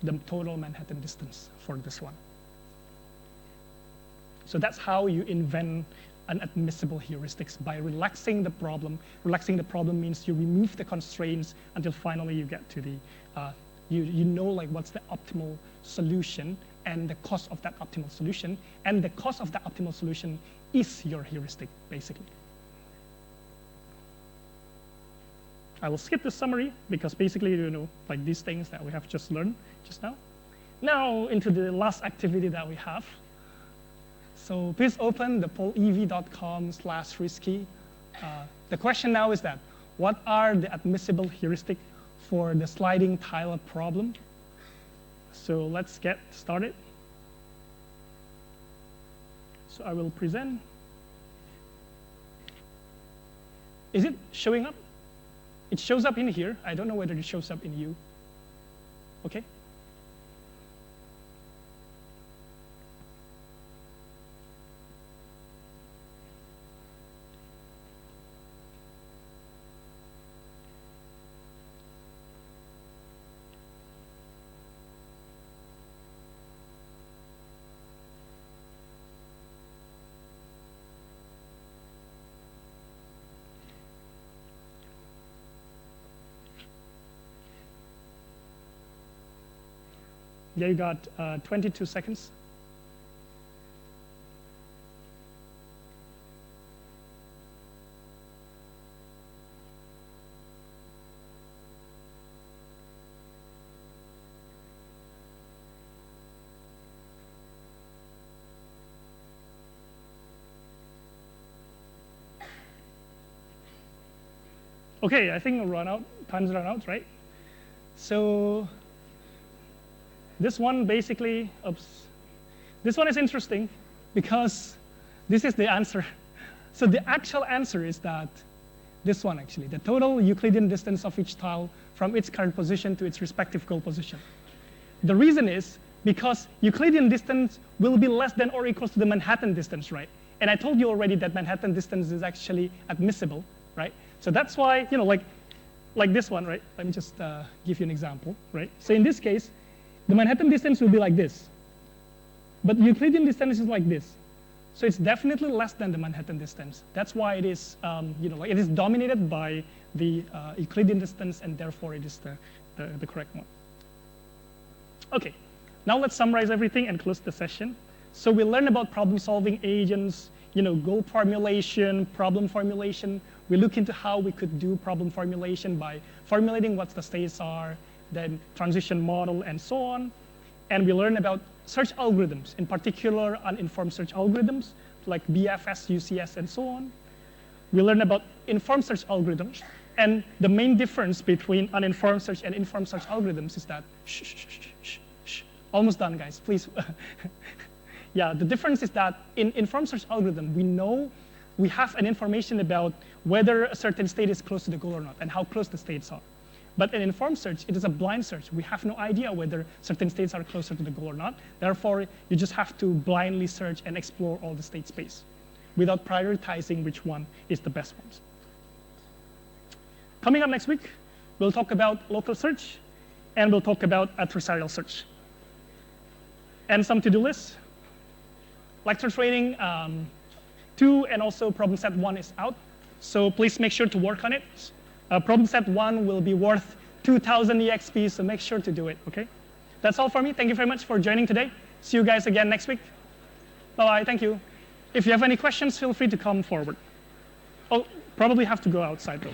the total Manhattan distance for this one. So that's how you invent an admissible heuristics, by relaxing the problem. Relaxing the problem means you remove the constraints until finally you get to the, you know like what's the optimal solution and the cost of that optimal solution. And the cost of that optimal solution is your heuristic, basically. I will skip the summary because basically, you know, like these things that we have just learned just now. Now into the last activity that we have. So please open the polev.com/risky. The question now is that, what are the admissible heuristic for the sliding tile problem? So let's get started. So I will present. Is it showing up? It shows up in here. I don't know whether it shows up in you. Okay. Yeah, you got 22 seconds. Okay, I think time's run out, right? So this one basically, this one is interesting because this is the answer. So the actual answer is that this one actually, the total Euclidean distance of each tile from its current position to its respective goal position. The reason is because Euclidean distance will be less than or equal to the Manhattan distance, right? And I told you already that Manhattan distance is actually admissible, right? So that's why, you know, like this one, right? Let me just give you an example, right? So in this case, the Manhattan distance will be like this, but Euclidean distance is like this. So it's definitely less than the Manhattan distance. That's why it is, you know, like it is dominated by the Euclidean distance, and therefore it is the correct one. Okay, now let's summarize everything and close the session. So we learned about problem-solving agents, you know, goal formulation, problem formulation. We look into how we could do problem formulation by formulating what the states are, then transition model, and so on. And we learn about search algorithms, in particular uninformed search algorithms, like BFS, UCS, and so on. We learn about informed search algorithms. And the main difference between uninformed search and informed search algorithms is that, almost done, guys, please. Yeah, the difference is that in informed search algorithm, we have an information about whether a certain state is close to the goal or not, and how close the states are. But in informed search, it is a blind search. We have no idea whether certain states are closer to the goal or not. Therefore, you just have to blindly search and explore all the state space without prioritizing which one is the best ones. Coming up next week, we'll talk about local search, and we'll talk about adversarial search. And some to-do lists. Lecture training 2 and also problem set 1 is out. So please make sure to work on it. Problem set 1 will be worth 2,000 EXP, so make sure to do it, okay? That's all for me. Thank you very much for joining today. See you guys again next week. Bye-bye, thank you. If you have any questions, feel free to come forward. Oh, probably have to go outside though.